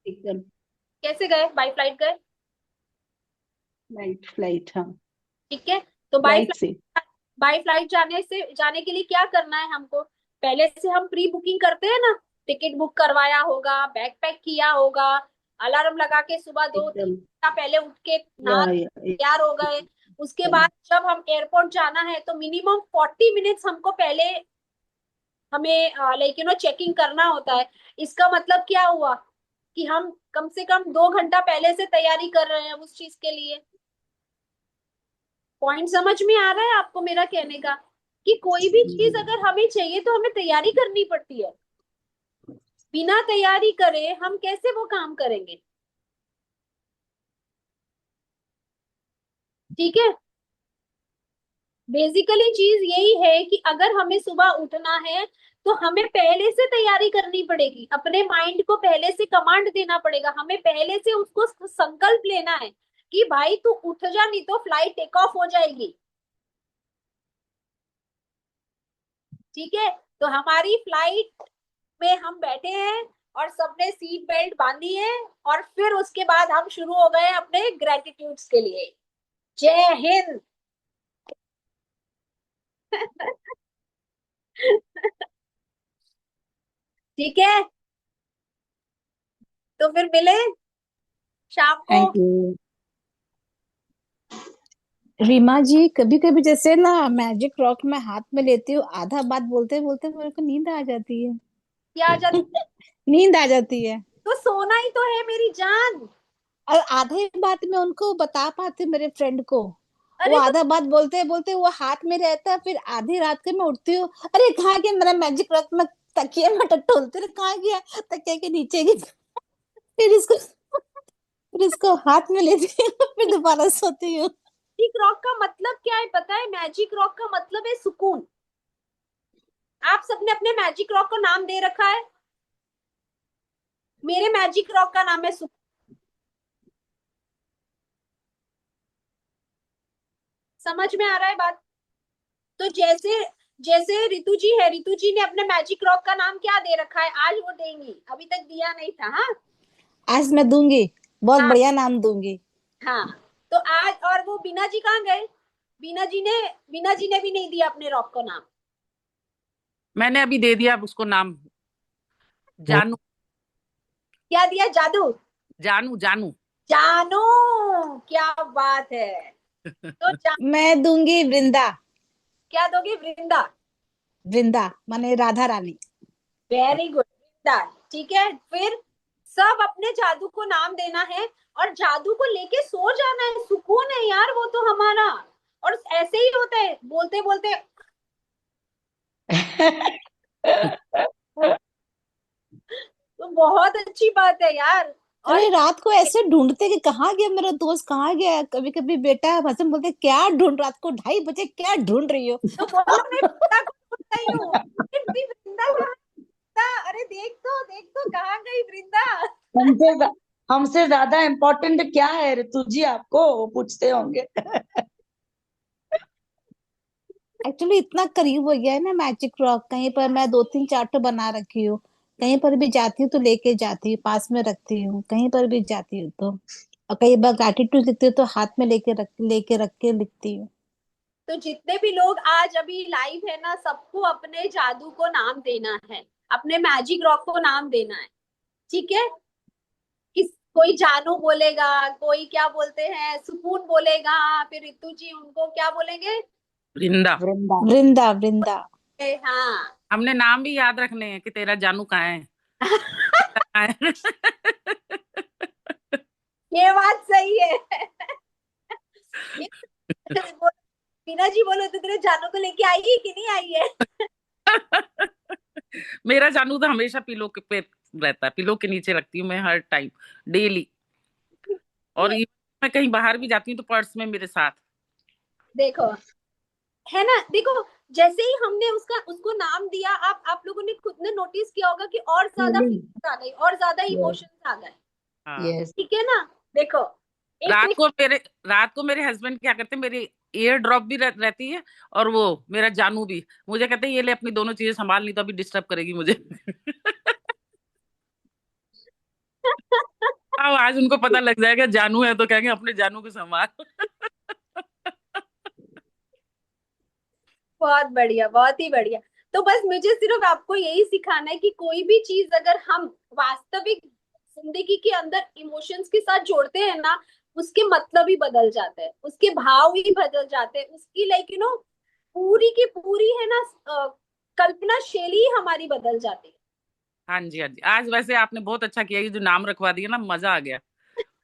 एकदम कैसे गए? बाय फ्लाइट गए? नाइट फ्लाइट, हाँ। ठीक है, तो फ्लाइट से। बाय फ्लाइट जाने के लिए क्या करना है हमको? पहले से हम प्री बुकिंग करते हैं ना, टिकट बुक करवाया होगा, बैग पैक किया होगा, अलार्म लगा के सुबह दो तीन एकदम। घंटा पहले उठ के नहा या तैयार हो गए। उसके एकदम। बाद जब हम एयरपोर्ट जाना है तो मिनिमम 40 मिनट्स हमको पहले हमें लाइक चेकिंग करना होता है। इसका मतलब क्या हुआ कि हम कम से कम 2 घंटा पहले से तैयारी कर रहे हैं उस चीज के लिए। पॉइंट समझ में आ रहा है आपको मेरा कहने का? कि कोई भी चीज अगर हमें चाहिए तो हमें तैयारी करनी पड़ती है। बिना तैयारी करे हम कैसे वो काम करेंगे? ठीक है। बेसिकली चीज यही है कि अगर हमें सुबह उठना है तो हमें पहले से तैयारी करनी पड़ेगी, अपने माइंड को पहले से कमांड देना पड़ेगा, हमें पहले से उसको संकल्प लेना है कि भाई तू उठ जा, नहीं तो फ्लाइट टेक ऑफ हो जाएगी। ठीक है। तो हमारी फ्लाइट में हम बैठे हैं और सबने सीट बेल्ट बांधी है, और फिर उसके बाद हम शुरू हो गए अपने ग्रेटिट्यूड्स के लिए। जय हिंद। ठीक है। तो फिर मिले शाम को। थैंक यू रीमा जी। कभी कभी जैसे ना मैजिक रॉक में हाथ में लेती हूँ, आधा बात बोलते बोलते मेरे को नींद आ जाती है। क्या आ जाती? नींद आ जाती है। तो सोना ही तो है मेरी जान। और आधे बात में उनको बता पाती मेरे फ्रेंड को, वो अरे तो आधा बात बोलते बोलते वो हाथ में रहता है, फिर आधी रात के मैं उठती हूँ, अरे कहाँ गया मेरा मैजिक रॉक में तकिया में टटोलते रहे, कहाँ गया तकिया के नीचे गया। फिर इसको हाथ में लेती हूँ, फिर दोबारा सोती हूँ। मैजिक रॉक का मतलब क्या है पता है? मैजिक रॉक का मतलब है सुकून। आप सबने अपने मैजिक रॉक को नाम दे रखा है। मेरे मैजिक रॉक का नाम है सुकून। समझ में आ रहा है बात? तो जैसे जैसे रितु जी है, रितु जी ने अपने मैजिक रॉक का नाम क्या दे रखा है? आज वो देंगी, अभी तक दिया नहीं था। हाँ। आज मैं दूंगी, बहुत हाँ। बढ़िया नाम दूंगी। हाँ। तो आज, और वो बीना जी कहाँ गए? बीना जी ने बीना जी ने भी नहीं दिया अपने रॉक को नाम। मैंने अभी दे दिया उसको नाम, जानू। क्या दिया? जादू। जानू जानू। जानू। क्या बात है। तो मैं दूंगी वृंदा। क्या दोगे? वृंदा। वृंदा माने राधा रानी। वेरी गुड, वृंदा। ठीक है। फिर सब अपने जादू को नाम देना है, और जादू को लेके सो जाना है। सुकून है यार वो तो हमारा। और ऐसे ही होता है, बोलते बोलते। तो बहुत अच्छी बात है यार। और अरे रात को ऐसे ढूंढते कि कहाँ गया मेरा दोस्त, कहाँ गया। कभी कभी बेटा हसन बोलते क्या ढूंढ, रात को 2:30 बजे क्या ढूंढ रही हो। तो बोलो मैं वृंदा को ढूंढ रही हूँ। अरे मेरी वृंदा कहाँ है? वृंदा, अरे देख तो कहाँ गई वृंदा? हमसे हमसे ज्यादा इम्पोर्टेंट क्या है ऋतु जी आपको, वो पूछते होंगे। एक्चुअली इतना करीब हो गया है ना मैजिक रॉक, कहीं पर मैं 2 3 4 तो बना रखी हूँ। कहीं पर भी जाती हूँ तो लेके जाती हूँ, पास में रखती हूँ, कहीं पर भी जाती हूँ तो। और कई बार ग्रैटिट्यूड लिखती हूँ तो हाथ में लेके रख के लिखती हूँ। तो जितने भी लोग आज अभी लाइव है ना, सबको अपने जादू को नाम देना है, अपने मैजिक रॉक को नाम देना है। ठीक है। किस कोई जानू बोलेगा, कोई क्या बोलते हैं सुकून बोलेगा, फिर रितु जी उनको क्या बोलेंगे? वृंदा। वृंदा। वृंदा वृंदा। हाँ। हमने नाम भी याद रखने हैं कि तेरा जानू कहाँ है, कहाँ है। ये बात सही है। मीना जी बोलो तो, तेरे जानू को लेके आई है कि नहीं आई है? मेरा जानू तो हमेशा पिलो के पे रहता है, पिलो के नीचे रखती हूँ मैं हर टाइम, डेली। और even मैं कहीं बाहर भी जाती हूँ तो पर्स में मेरे साथ। देखो, है ना, देखो, जैसे ही हमने उसका उसको नाम दिया, आप लोगों ने खुद ने नोटिस किया होगा कि और ज्यादा फीलिंग। फीलिंग्स आ गई, और ज्यादा यस। इमोशंस आ गए। हाँ। यस। ठीक है ना? देखो, एक रात को मेरे रात को मेरे हस्बैंड क्या करते हैं, मेरी ईयर ड्रॉप भी रहती है, और वो मेरा जानू भी। मुझे कहते हैं ये ले अपनी दोनों चीजें संभाल, नहीं तो अभी डिस्टर्ब करेगी मुझे। अब आज उनको पता लग जाएगा जानू है तो कहेंगे अपने जानू को संभाल। बहुत बढ़िया, बहुत ही बढ़िया। तो बस मुझे सिर्फ आपको यही सिखाना है कि कोई भी चीज अगर हम वास्तविक जिंदगी के अंदर इमोशंस के साथ जोड़ते हैं ना, उसके मतलब ही बदल जाते हैं, उसके भाव ही बदल जाते हैं, उसकी लाइक पूरी की पूरी है ना, कल्पना शैली ही हमारी बदल जाती है। हाँ जी, हाँ जी। आज वैसे आपने बहुत अच्छा किया, ये जो नाम रखवा दिया ना, मजा आ गया।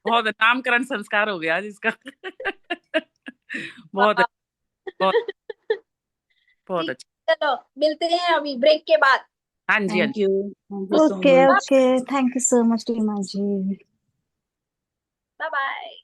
बहुत नामकरण संस्कार हो गया आज इसका। बहुत वाह। बहुत बहुत ठीक, अच्छा। चलो मिलते हैं अभी ब्रेक के बाद। हाँ जी, हाँ जी। Thank you so okay much. Okay, thank you so much Reema ji. Bye bye.